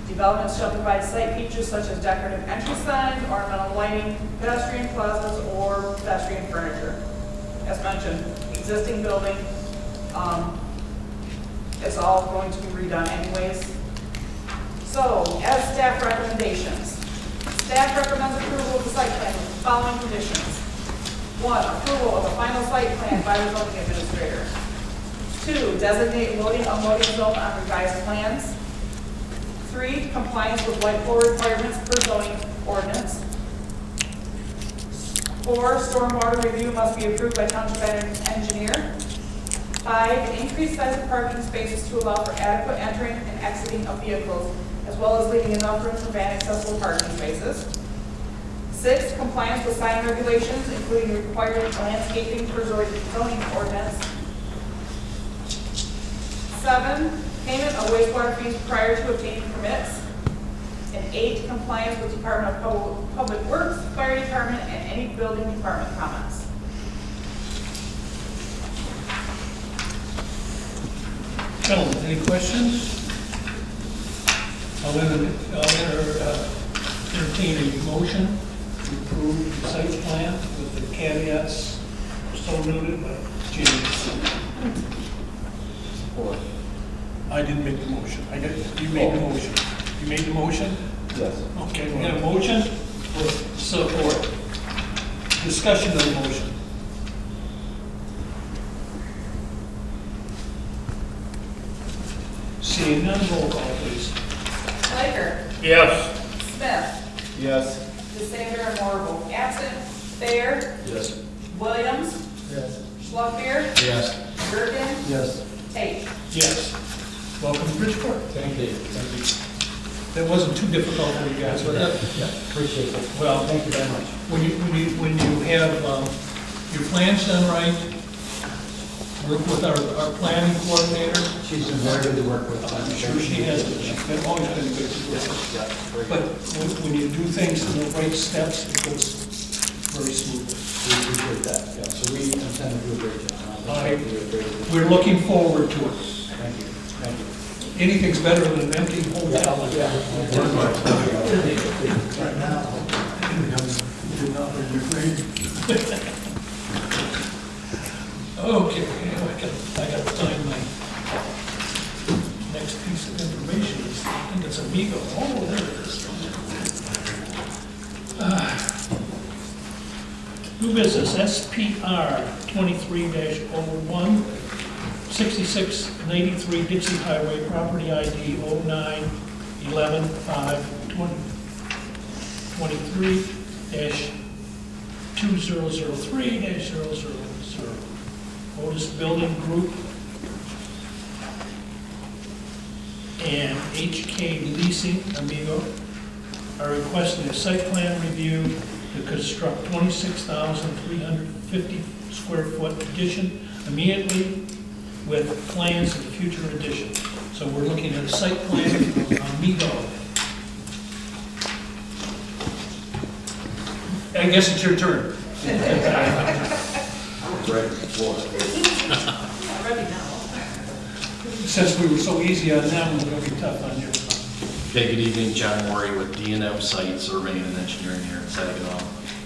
Developments shall provide site features such as decorative entry signs, ornamental lighting, pedestrian plazas, or pedestrian furniture. As mentioned, existing building, it's all going to be redone anyways. So, as staff recommendations, staff recommends approval of the site plan with the following conditions. 1, approval of the final site plan by the zoning administrator. 2, designate loading unloading zone on revised plans. 3, compliance with light pole requirements per zoning ordinance. 4, stormwater review must be approved by township engineer. 5, increased size of parking spaces to allow for adequate entering and exiting of vehicles, as well as leaving enough room for van accessible parking spaces. 6, compliance with sign regulations, including required landscaping per zoning ordinance. 7, payment of wastewater fees prior to obtaining permits. And 8, compliance with Department of Public Works, Fire Department, and any building department comments. Gentlemen, any questions? I'll entertain a motion to approve the site plan with the caveats so noted by James. Support. I didn't make the motion. You made the motion. You made the motion? Yes. Okay, we got a motion for support. Discussion of the motion. Seeing none, roll call, please. Laker. Yes. Smith. Yes. DeSander and Marble. Absent. Thayer. Yes. Williams. Yes. Schluckbeer. Yes. Durkin. Yes. Tate. Yes. Welcome to Bridgeport. Thank you. Thank you. That wasn't too difficult for you guys, was it? Yeah, appreciate it. Well, Thank you very much. when you have your plans done right, work with our planning coordinator. She's been very good to work with. I'm sure she has, she's always been good to work with. But when you do things in the right steps, it goes very smoothly. We appreciate that, yeah. So we intend to do a great job. We're looking forward to it. Thank you, thank you. Anything's better than an empty hotel. Right now, you're not in your grade. Okay, I got to find my next piece of information. I think it's Amigo. Oh, there it is. New business, SPR 23-01, 6693 Dixie Highway, property ID 09-11-5-2023-2003-000. Moltus Building Group and HK Leasing, Amigo, are requesting a site plan review to construct 26,350 square foot addition immediately with plans of future addition. So we're looking at a site plan of Amigo. I guess it's your turn. Ready now. Since we were so easy on them, we're going to be tough on you. Okay, good evening, John Morey with D&M Site Surveying and Engineering here in Saginaw.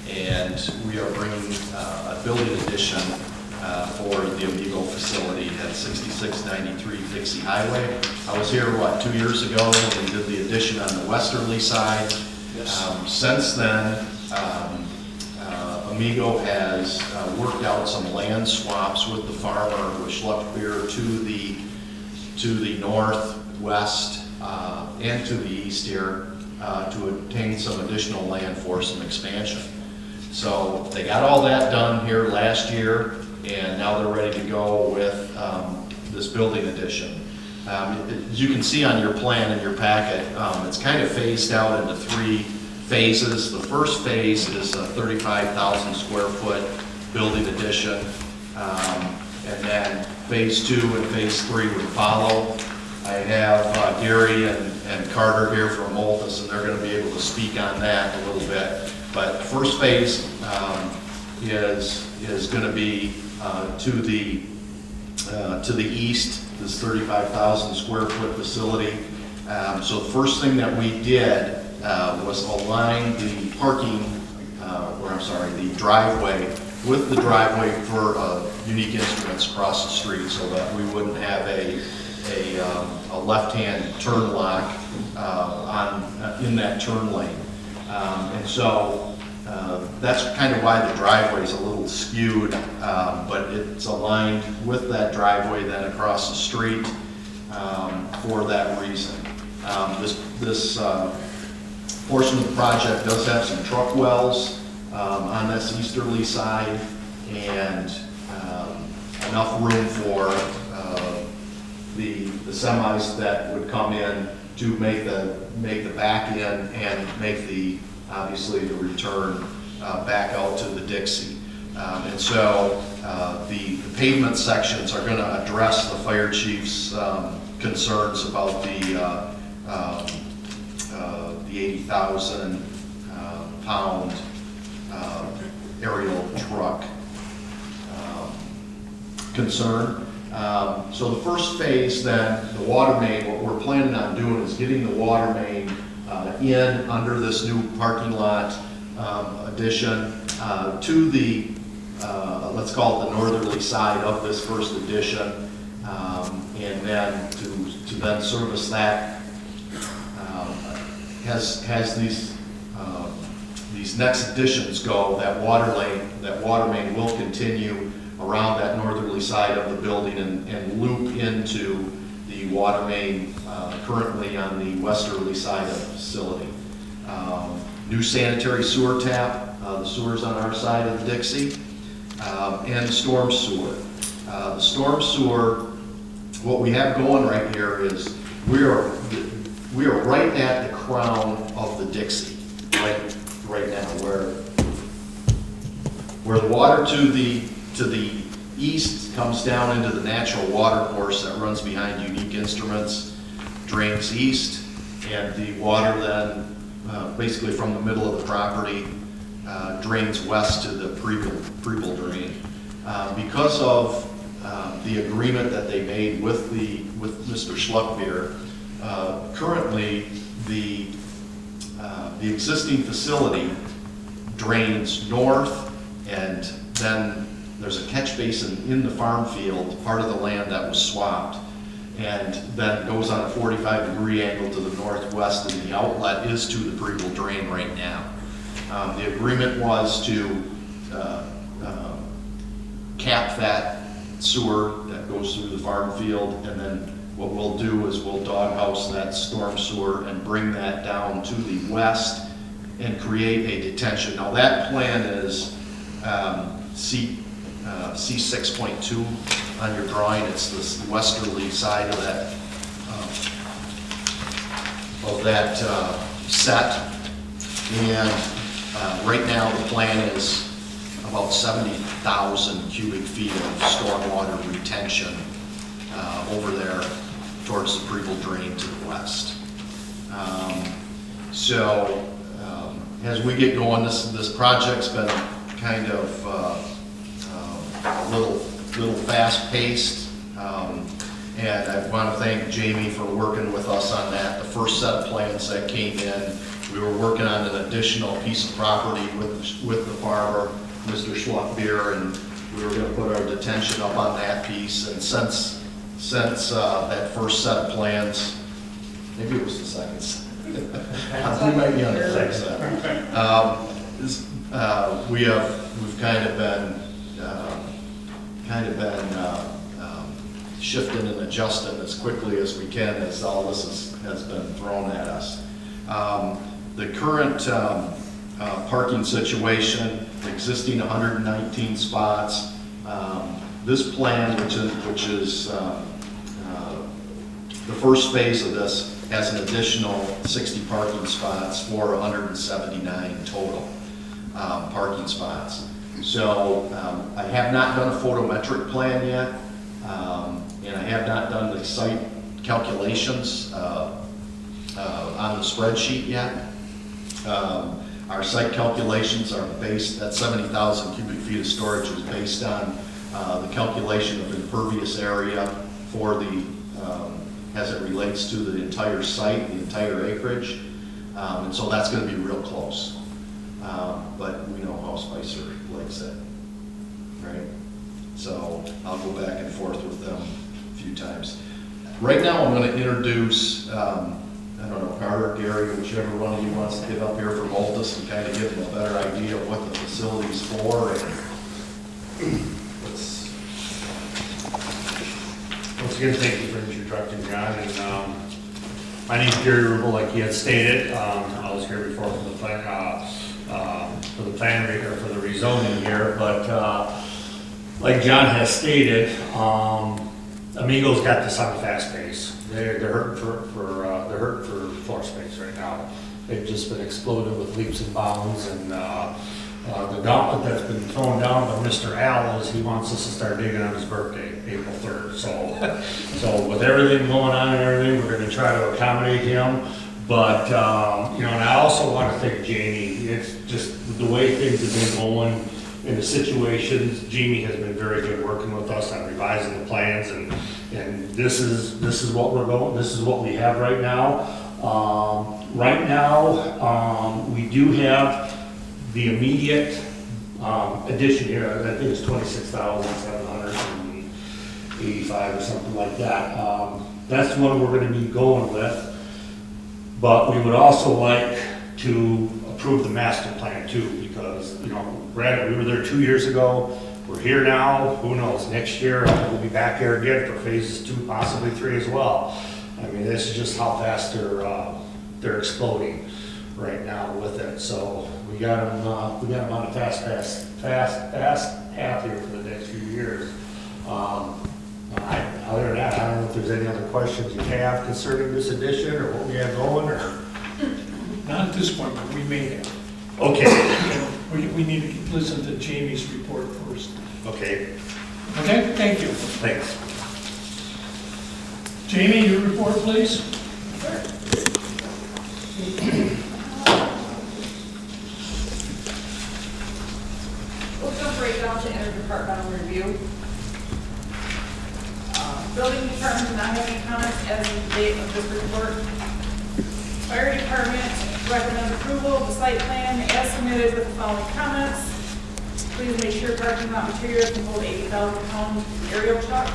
And we are bringing a building addition for the Amigo facility at 6693 Dixie Highway. I was here, 2 years ago, when we did the addition on the westerly side. Since then, Amigo has worked out some land swaps with the farmer, with Schluckbeer to the northwest and to the east here to obtain some additional land for some expansion. So they got all that done here last year, and now they're ready to go with this building addition. As you can see on your plan in your packet, it's kind of phased out into 3 phases. The first phase is a 35,000 square foot building addition, and then phase 2 and phase 3 would follow. I have Gary and Carter here from Moltus, and they're going to be able to speak on that a little bit. But first phase is going to be to the east, this 35,000 square foot facility. So the first thing that we did was align the the driveway with the driveway for unique instruments across the street, so that we wouldn't have a left-hand turn lock in that turn lane. And so that's kind of why the driveway is a little skewed, but it's aligned with that driveway then across the street for that reason. This portion of the project does have some truck wells on this easterly side, and enough room for the semis that would come in to make the back end and make obviously the return back out to the Dixie. And so the pavement sections are going to address the fire chief's concerns about the 80,000 pound aerial truck concern. So the first phase then, the water main, what we're planning on doing is getting the water main in under this new parking lot addition to the, let's call it the northerly side of this first addition, and then to then service that, as these next additions go, that water main will continue around that northerly side of the building and loop into the water main currently on the westerly side of the facility. New sanitary sewer tap, the sewer's on our side of the Dixie, and the storm sewer. The storm sewer, what we have going right here is we are right at the crown of the Dixie, right now, where the water to the east comes down into the natural water course that runs behind Unique Instruments, drains east, and the water then basically from the middle of the property drains west to the Preble drain. Because of the agreement that they made with Mr. Schluckbeer, currently the existing facility drains north, and then there's a catch basin in the farm field, part of the land that was swapped, and then goes on a 45-degree angle to the northwest, and the outlet is to the Preble drain right now. The agreement was to cap that sewer that goes through the farm field, and then what we'll do is we'll doghouse that storm sewer and bring that down to the west and create a detention. Now that plan is C6.2 on your drawing. It's this westerly side of that set, and right now the plan is about 70,000 cubic feet of stormwater retention over there towards the Preble drain to the west. As we get going, this project's been kind of a little fast-paced, and I want to thank Jamie for working with us on that. The first set of plans that came in, we were working on an additional piece of property with the farmer, Mr. Schluckbeer, and we were going to put our detention up on that piece. And since that first set of plans, maybe it was the second set. We might be on the second set. We've kind of been shifting and adjusting as quickly as we can as all this has been thrown at us. The current parking situation, existing 119 spots. This plan, which is the first phase of this, has an additional 60 parking spots for 179 total parking spots. So I have not done a photometric plan yet, and I have not done the site calculations on the spreadsheet yet. Our site calculations are based, that 70,000 cubic feet of storage is based on the calculation of impervious area for the, as it relates to the entire site, the entire acreage. And so that's going to be real close. But we know how Spicer likes it, right? So I'll go back and forth with them a few times. Right now I'm going to introduce, I don't know, Carter, Gary, whichever one of you wants to get up here for Moltus and kind of give them a better idea of what the facility's for. And once again, thank you for introducing John. And my name is Gary Rubel, like he had stated. I was here before for the plan, for the rezoning here, but like John has stated, Amigo's got this on a fast pace. They're hurting for floor space right now. They've just been exploded with leaps and bounds, and the gauntlet that's been thrown down by Mr. Al is he wants us to start digging on his birthday, April 3rd. So with everything going on and everything, we're going to try to accommodate him. But and I also want to thank Jamie. It's just the way things have been going in the situations. Jamie has been very good working with us on revising the plans, and this is what we're going. This is what we have right now. Right now, we do have the immediate addition here. I think it's 26,785 or something like that. That's the one we're going to be going with. But we would also like to approve the master plan too, because, granted, we were there 2 years ago. we're here now, who knows, next year, we'll be back here again for phases 2, possibly 3 as well. I mean, this is just how fast they're exploding right now with it. So we got them on a fast path here for the next few years. Other than that, I don't know if there's any other questions you have concerning this addition or what we have going, or? Not at this point, but we may have. Okay. We need to listen to Jamie's report first. Okay, Okay, thank you. thanks. Jamie, your report, please. We'll jump right down to interdepartmental review. Building department did not have any comments as of the date of this report. Fire department recommends approval of the site plan as submitted with the following comments. Please make sure parking lot materials can hold 80,000 pound aerial truck.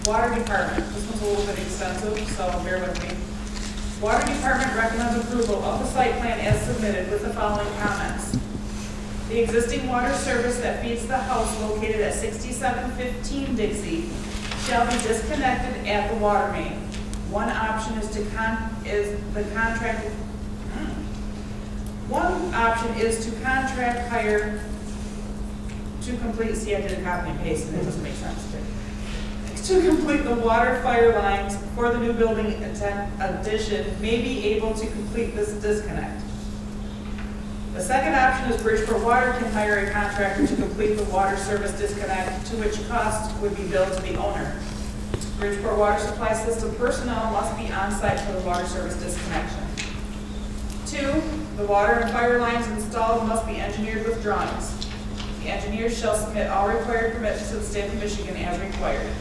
Water department, this one's a little bit extensive, so bear with me. Water department recommends approval of the site plan as submitted with the following comments. The existing water service that feeds the house located at 6715 Dixie shall be disconnected at the water main. One option is to contract hire to complete, see, I did a copy and paste and it doesn't make sense. To complete the water fire lines for the new building addition may be able to complete this disconnect. The second option is Bridgeport Water can hire a contractor to complete the water service disconnect, to which cost would be billed to the owner. Bridgeport Water Supply System personnel must be on site for the water service disconnection. 2, the water and fire lines installed must be engineered with drawings. The engineers shall submit all required permits to the state of Michigan as required.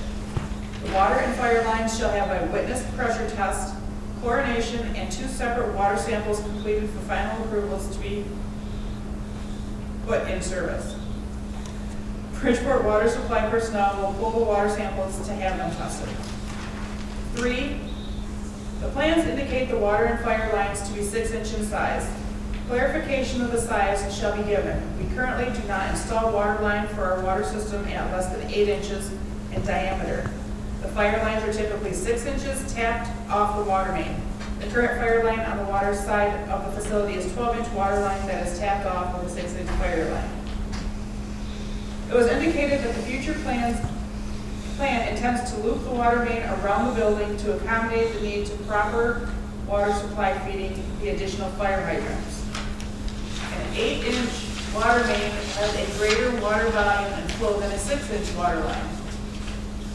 The water and fire lines shall have a witness pressure test, chlorination, and 2 separate water samples completed for final approvals to be put in service. Bridgeport Water Supply personnel will pull the water samples to have them tested. 3, the plans indicate the water and fire lines to be 6-inch in size. Clarification of the size shall be given. We currently do not install water line for our water system at less than 8 inches in diameter. The fire lines are typically 6 inches tapped off the water main. The current fire line on the water side of the facility is 12-inch water line that is tapped off with a 6-inch fire line. It was indicated that the future plan intends to loop the water main around the building to accommodate the need to proper water supply feeding the additional fire hydrants. An 8-inch water main has a greater water volume and flow than a 6-inch water line.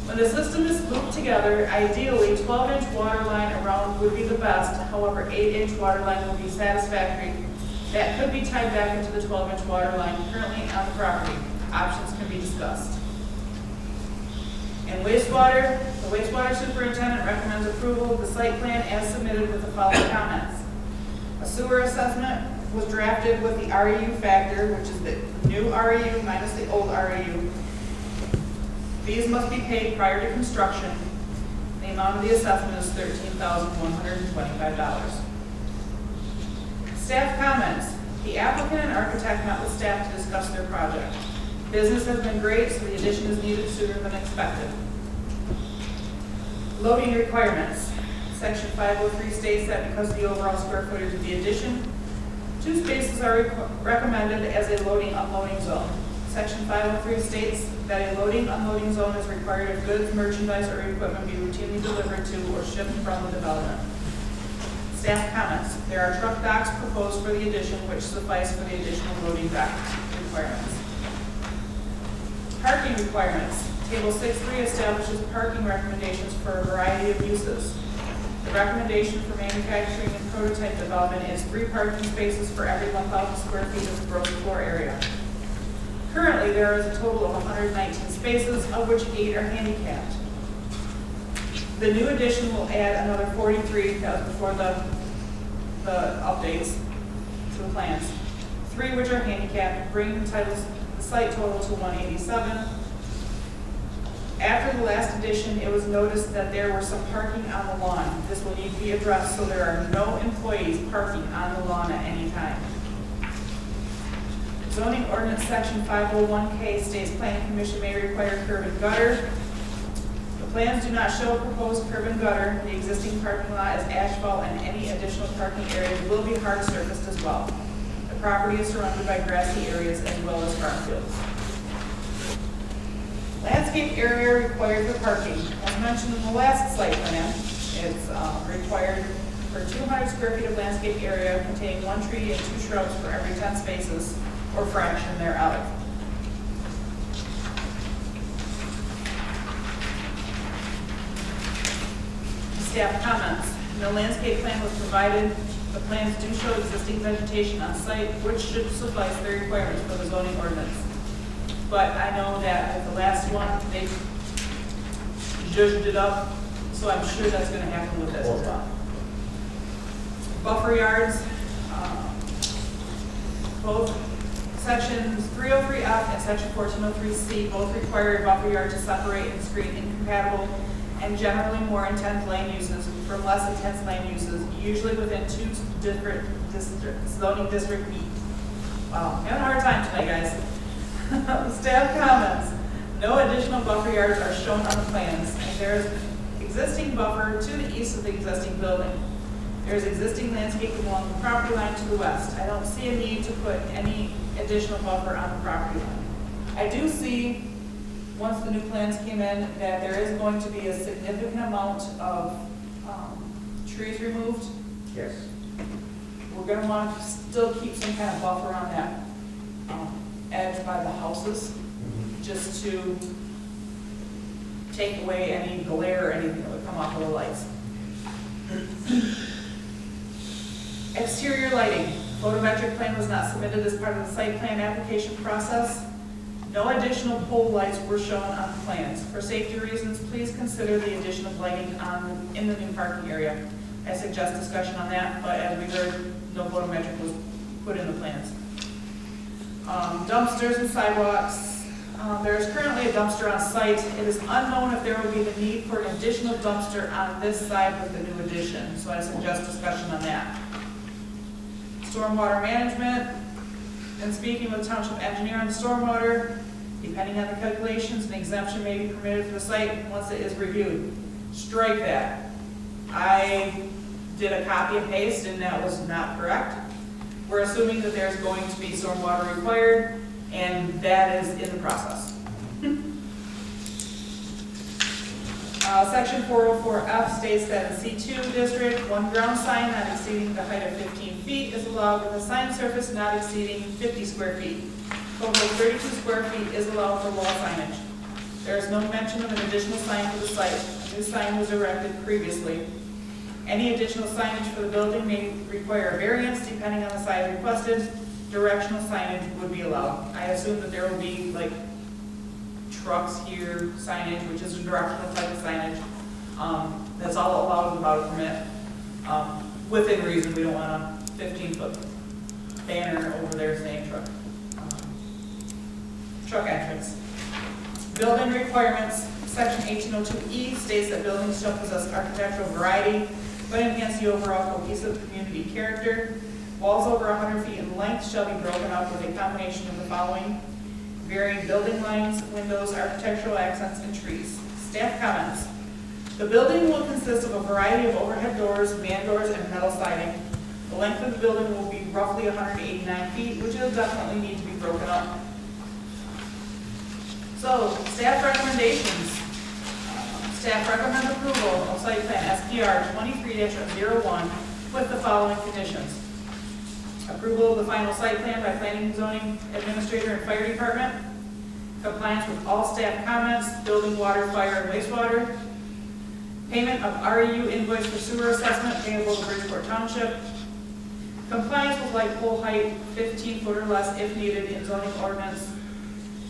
When the system is looped together, ideally 12-inch water line around would be the best. However, 8-inch water line would be satisfactory. That could be tied back into the 12-inch water line currently on the property. Options can be discussed. And wastewater, the wastewater superintendent recommends approval of the site plan as submitted with the following comments. A sewer assessment was drafted with the REU factor, which is the new REU minus the old REU. Fees must be paid prior to construction. The amount of the assessment is $13,125. Staff comments. The applicant and architect met with staff to discuss their project. Business has been great, so the addition is needed sooner than expected. Loading requirements. Section 503 states that because of the overall square footage of the addition, 2 spaces are recommended as a loading-unloading zone. Section 503 states that a loading-unloading zone is required if goods, merchandise, or equipment be routinely delivered to or shipped from the development. Staff comments. There are truck docks proposed for the addition, which suffice for the additional loading dock requirements. Parking requirements. Table 6.3 establishes parking recommendations for a variety of uses. The recommendation for manufacturing and prototype development is 3 parking spaces for every 1,000 square feet of gross floor area. Currently, there is a total of 119 spaces, of which 8 are handicapped. The new addition will add another 43 before the updates to the plans. 3 which are handicapped, bringing the site total to 187. After the last addition, it was noticed that there were some parking on the lawn. This will need to be addressed so there are no employees parking on the lawn at any time. Zoning ordinance section 501K states planning commission may require curb and gutter. The plans do not show a proposed curb and gutter. The existing parking lot is asphalt and any additional parking areas will be hard surfaced as well. The property is surrounded by grassy areas as well as farm fields. Landscape area required for parking. As mentioned in the last site plan, it's required for 200 square feet of landscape area containing 1 tree and 2 shrubs for every 10 spaces or fraction thereof. Staff comments. No landscape plan was provided. The plans do show existing vegetation on site, which should suffice the requirements for the zoning ordinance. But I know that at the last one, they zhuzhed it up, so I'm sure that's going to happen with this as well. Buffer yards, both sections 303F and section 1403C both require a buffer yard to separate and screen incompatible and generally more intense land uses from less intense land uses, usually within 2 different zoning district feet. Wow, having a hard time tonight, guys. Staff comments. No additional buffer yards are shown on the plans. There is existing buffer to the east of the existing building. There is existing landscaping along the property line to the west. I don't see a need to put any additional buffer on the property line. I do see, once the new plans came in, that there is going to be a significant amount of trees removed. Yes. We're going to want to still keep some kind of buffer on that edge by the houses, just to take away any glare or anything that would come off of the lights. Exterior lighting. Photometric plan was not submitted as part of the site plan application process. No additional pole lights were shown on the plans. For safety reasons, please consider the addition of lighting in the new parking area. I suggest discussion on that, but as we heard, no photometric was put in the plans. Dumpsters and sidewalks. There is currently a dumpster on site. It is unknown if there will be the need for an additional dumpster on this side with the new addition, so I suggest discussion on that. Stormwater management. And speaking with township engineer on the stormwater, depending on the calculations, an exemption may be permitted for the site once it is reviewed. Strike that. I did a copy and paste and that was not correct. We're assuming that there's going to be stormwater required, and that is in the process. Section 404F states that in C2 district, 1 ground sign not exceeding the height of 15 feet is allowed with a sign surface not exceeding 50 square feet. Total of 32 square feet is allowed for wall signage. There is no mention of an additional sign for the site. A new sign was erected previously. Any additional signage for the building may require a variance depending on the size requested. Directional signage would be allowed. I assume that there will be like trucks here signage, which is a directional type of signage. That's all allowed without a permit. Within reason, we don't want a 15-foot banner over there saying truck. Truck entrance. Building requirements. Section 1802E states that buildings shall possess architectural variety, but enhance the overall cohesive community character. Walls over 100 feet in length shall be broken up with a combination of the following: varying building lines, windows, architectural accents, and trees. Staff comments. The building will consist of a variety of overhead doors, man doors, and metal siding. The length of the building will be roughly 189 feet, which will definitely need to be broken up. So, staff recommendations. Staff recommends approval of site plan SPR 23-01 with the following conditions. Approval of the final site plan by planning and zoning administrator and fire department. Compliance with all staff comments, building, water, fire, and wastewater. Payment of REU invoice for sewer assessment payable to Bridgeport Township. Compliance with light pole height, 15 foot or less if needed in zoning ordinance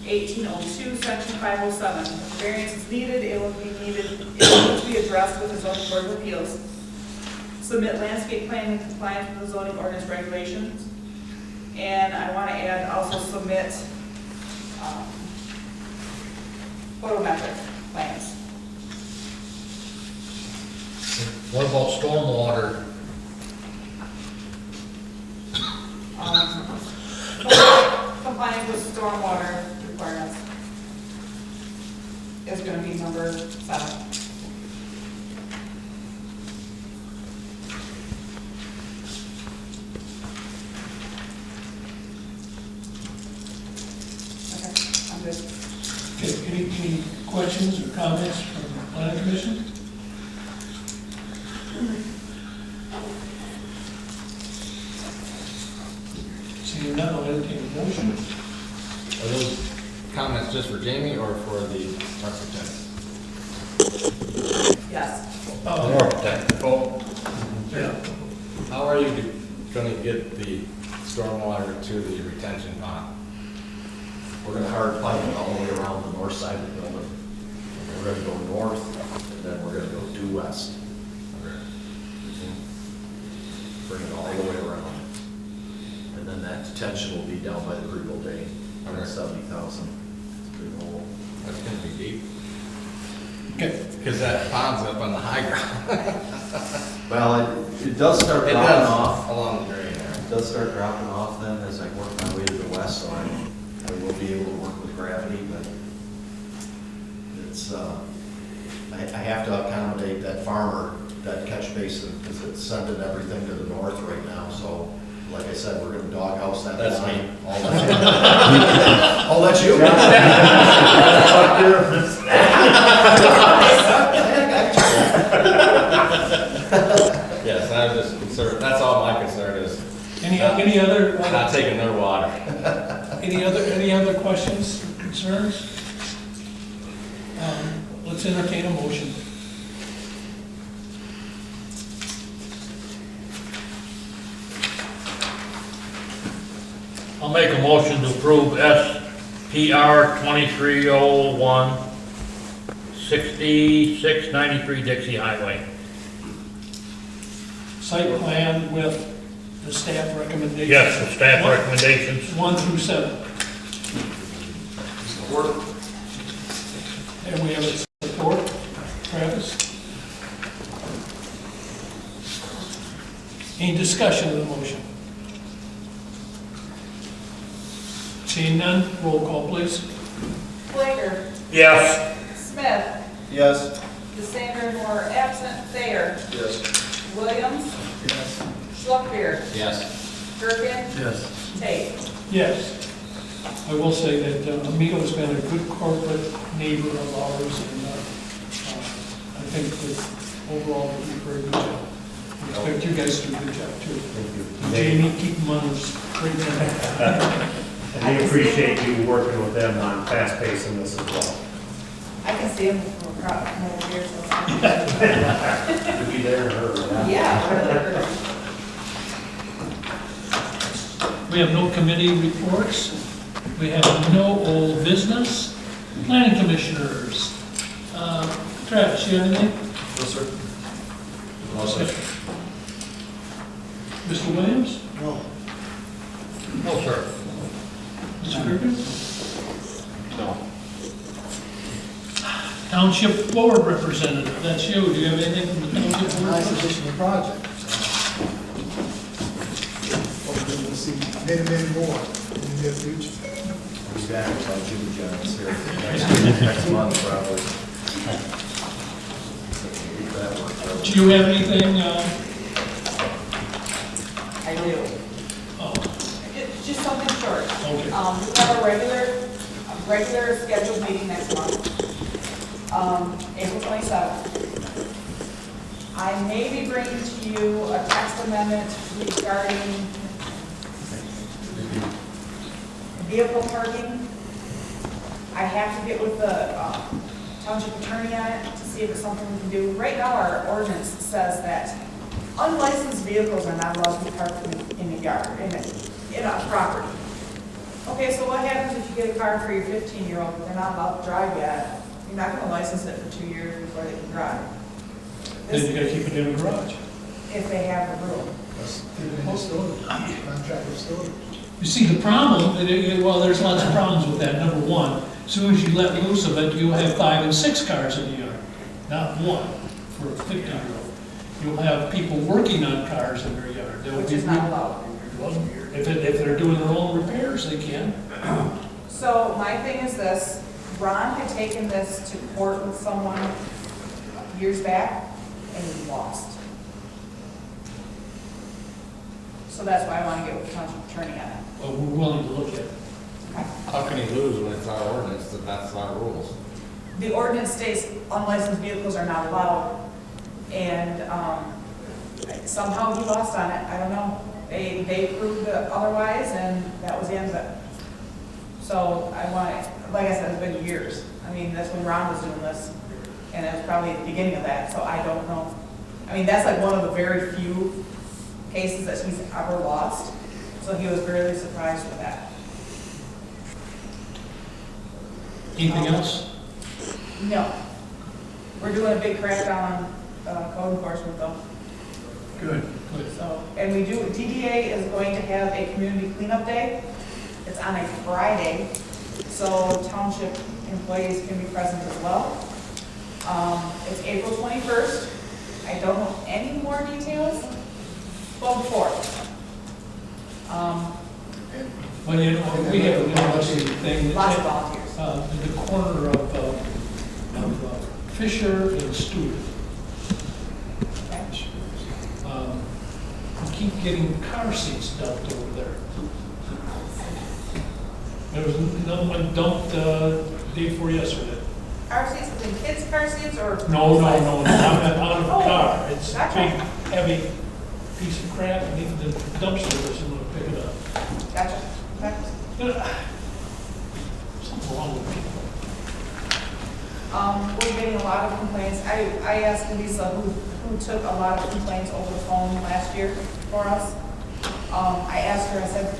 1802, section 507. If variance is needed, it will need to be addressed with the zoning board of appeals. Submit landscape plan in compliance with the zoning ordinance regulations. And I want to add also submit photometric plans. What about stormwater? Compliance compliance with stormwater requirements is gonna be number 7. Okay, I'm good. Okay, any questions or comments from the planning commission? Seeing none, I'll entertain a motion. Are those comments just for Jamie or for the architect? Yes. Architect. Yeah. How are you going to get the stormwater to the retention pond? We're gonna hard pipe it all the way around the north side of the building. We're gonna go north, and then we're gonna go due west. Bring it all the way around. And then that detention will be down by the Greenville Day, Okay. 70,000. Big hole. That's going to be deep. Okay, Because that pond's up on the high ground. Well, it does start It dropping does, off. along the drain there. It does start dropping off then as I work my way to the west, so I will be able to work with gravity, but it's, I have to accommodate that farmer, that catch basin, because it's sending everything to the north right now, so like I said, we're gonna doghouse that. That's line. me. I'll let you. Yes, I'm just concerned, that's all my concern is any other, not taking their water. any other questions, concerns? Let's entertain a motion. I'll make a motion to approve SPR 2301, 6693 Dixie Highway. Site plan with the staff recommendations. Yes, the staff recommendations. 1 through 7. And we have a support. Travis? Any discussion of the motion? Seeing none, roll call, please. Flaker, Yes. Smith, Yes. DeSander and Moore absent, Thayer, Yes. Williams, Schluckbeer, Yes. Gerken, Yes. Tate. Yes. I will say that Amigo's been a good corporate neighbor of ours, and I think that overall we do a very good job. I expect you guys to do a good job too. Thank you. Jamie, keep them on the straight line. And we appreciate you working with them on fast pacing this as well. I can see him from across, from over here, so. To be there and heard. Yeah, really. We have no committee reports. We have no old business. Planning commissioners. Travis, you have anything? No, sir. Mr. Williams? No. No, sir. Mr. Gergen? No. Township Board Representative, that's you. Do you have anything from the Township Board? Nice addition to the project. Hopefully we'll see many more in the near future. I'll be back with my Jimmy John's here next month, probably. Get that worked out. Do you have anything, I do. oh, It's just something short. okay. We have a regular scheduled meeting next month, April 27th. I may be bringing to you a text amendment regarding vehicle parking. I have to get with the township attorney on it to see if it's something we can do. Right now, our ordinance says that unlicensed vehicles are not allowed to be parked in a yard, in a property. Okay, so what happens if you get a car for your 15-year-old, but they're not allowed to drive yet? You're not gonna license it for 2 years before they can drive. Then you gotta keep it in a garage. If they have the room. Contract with storage. You see, the problem, well, there's lots of problems with that. Number one, as soon as you let loose of it, you'll have 5 and 6 cars in the yard, not one for a 50-year-old. You'll have people working on cars in their yard. They'll Which be- is not allowed. Well, if they're doing their own repairs, theirs, they can. So my thing is this, Ron had taken this to court with someone years back, and he lost. So that's why I want to get with the township attorney on it. Well, we're willing to look at it. Okay. How can he lose when it's our ordinance, that that's our rules? The ordinance states unlicensed vehicles are not allowed, and somehow he lost on it, I don't know. They proved otherwise, and that was the end of it. So I want, like I said, it's been years. I mean, that's when Ron was doing this, and it was probably the beginning of that, so I don't know. I mean, that's like one of the very few cases that he's ever lost, so he was really surprised with that. Anything else? No. We're doing a big crackdown on code enforcement though. Good, good. So, and we do, TDA is going to have a community cleanup day. It's on a Friday, so township employees can be present as well. It's April 21st. I don't know any more details. 12/4. Well, you know, we have a volunteer thing. Lots of volunteers. In the corner of Fisher and Stewart. We keep getting car seats dumped over there. There was another one dumped day before yesterday. Car seats, within kids' car seats or? No, out of a Oh, car. It's a gotcha. big, heavy piece of crap, and even the dumpster doesn't want to pick it up. Gotcha. Okay. Something wrong with people. We're getting a lot of complaints. I asked Lisa, who took a lot of complaints over the phone last year for us. I asked her, I said,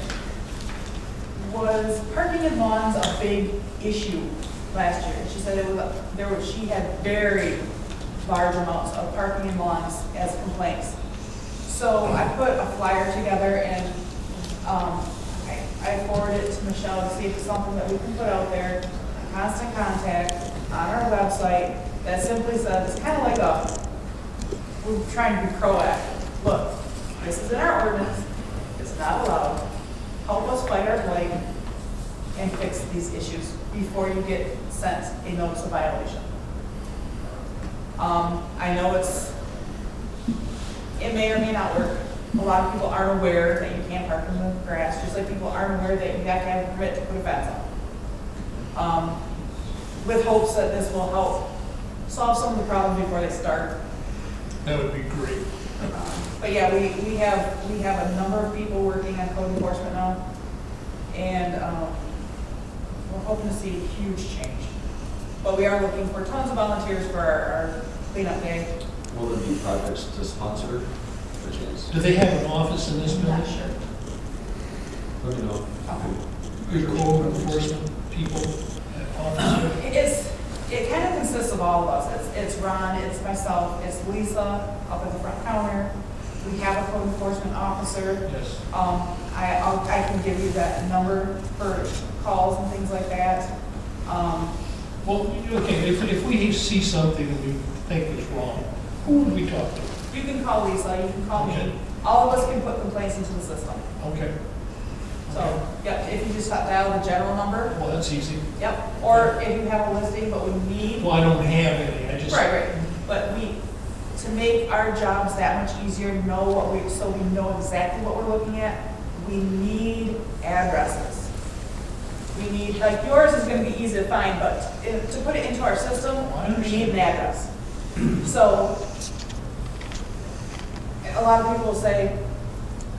was parking in lawns a big issue last year? She said she had very large amounts of parking in lawns as complaints. So I put a flyer together and I forwarded it to Michelle to see if it's something that we can put out there, constant contact on our website that simply says, it's kind of like we're trying to be proactive. Look, this is in our ordinance, it's not allowed. Help us fight our blight and fix these issues before you get sent a notice of violation. I know it may or may not work. A lot of people aren't aware that you can't park in the grass, just like people aren't aware that you have to have a permit to put a fence up. With hopes that this will help solve some of the problems before they start. That would be great. But yeah, we have a number of people working on code enforcement now, and we're hoping to see a huge change. But we are looking for tons of volunteers for our cleanup day. Will there be projects to sponsor? Do they have an office in this I'm building? not sure. Let me know. Good code enforcement people, officer? It kind of consists of all of us. It's Ron, it's myself, it's Lisa up at the front counter. We have a code enforcement officer. Yes. I can give you that number for calls and things like that. Well, okay, if we see something that we think is wrong, who would we talk to? You can call Lisa, you can call Okay. me. All of us can put complaints into the system. Okay. So, yep, if you just dial the general number, Well, that's easy. yep. Or if you have a listing, but we need. Well, I don't have any, I just. Right. But to make our jobs that much easier, so we know exactly what we're looking at, we need addresses. We need, like yours is gonna be easy to find, but to put it into our system, we need an address. So, a lot of people say,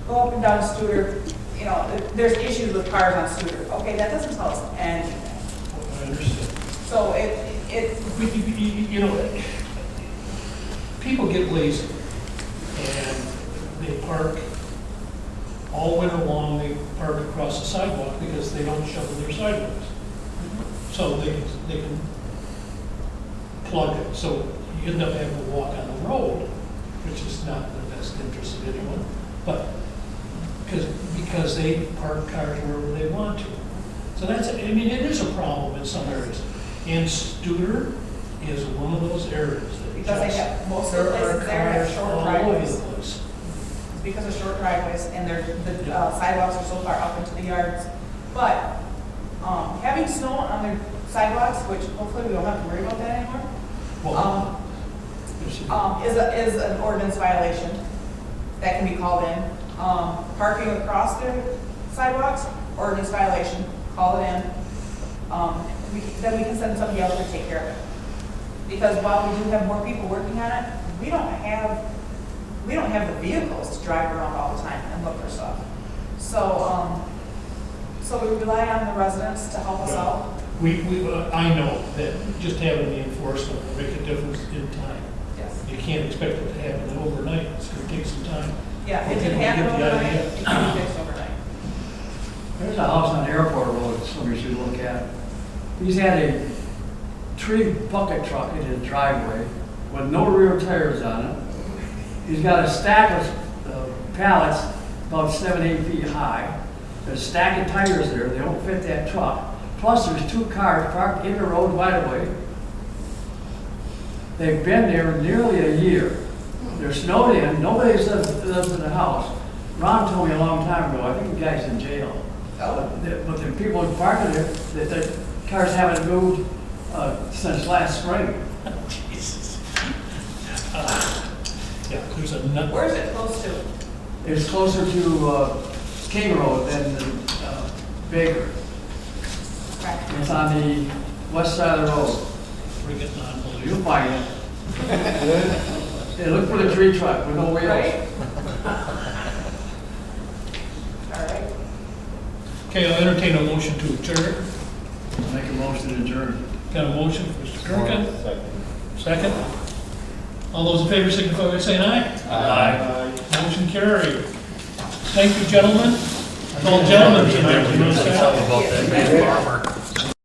go up and down Studer, you know, there's issues with cars on Studer. Okay, that doesn't tell us anything. I understand. So You know, people get lazy and they park all winter long, they park across the sidewalk because they don't shovel their sidewalks. So they can plug it. So you end up having to walk on the road, which is not in the best interest of anyone, but because they park cars wherever they want to. So it is a problem in some areas. And Studer is one of those areas that Because they have, most of the places there have short all over driveways. the place. It's because of short driveways, and the sidewalks are so far up into the yards But, having snow on the sidewalks, which hopefully we don't have to worry about that anymore, is an ordinance violation that can be called in. Parking across the sidewalks, ordinance violation, call it in. Then we can send somebody else to take care of it. Because while we do have more people working on it, we don't have the vehicles to drive around all the time and look for stuff. So we rely on the residents to help us out. I know that just having the enforcement will make a difference in time. Yes. You can't expect it to happen overnight, it's gonna take some time. Yeah, it Okay, didn't we happen get the overnight, idea. it can be fixed overnight. There's a house on Airport Road somebody should look at. He's had a tree bucket truck in his driveway with no rear tires on it. He's got a stack of pallets about 7-8 feet high. There's a stack of tires there, they don't fit that truck. Plus there's 2 cars parked in the road right away. They've been there nearly a year. They're snowed in, nobody lives in the house. Ron told me a long time ago, I think the guy's in jail. But the people who parked there, the cars haven't moved since last spring. Jesus. Yeah, there's a nut. Where's it close to? It's closer to King Road than Baker. Okay. It's on the west side of the road. Bring it on, please. You'll find it. Yeah, look for the tree truck with no wheels. Right? All right. Okay, I'll entertain a motion to adjourn. Make a motion to adjourn. Got a motion from Mr. Durkin? Second. All those in favor signify by saying aye. Aye. Motion carried. Thank you, gentlemen. All gentlemen tonight. You know what I'm saying? About that man farmer.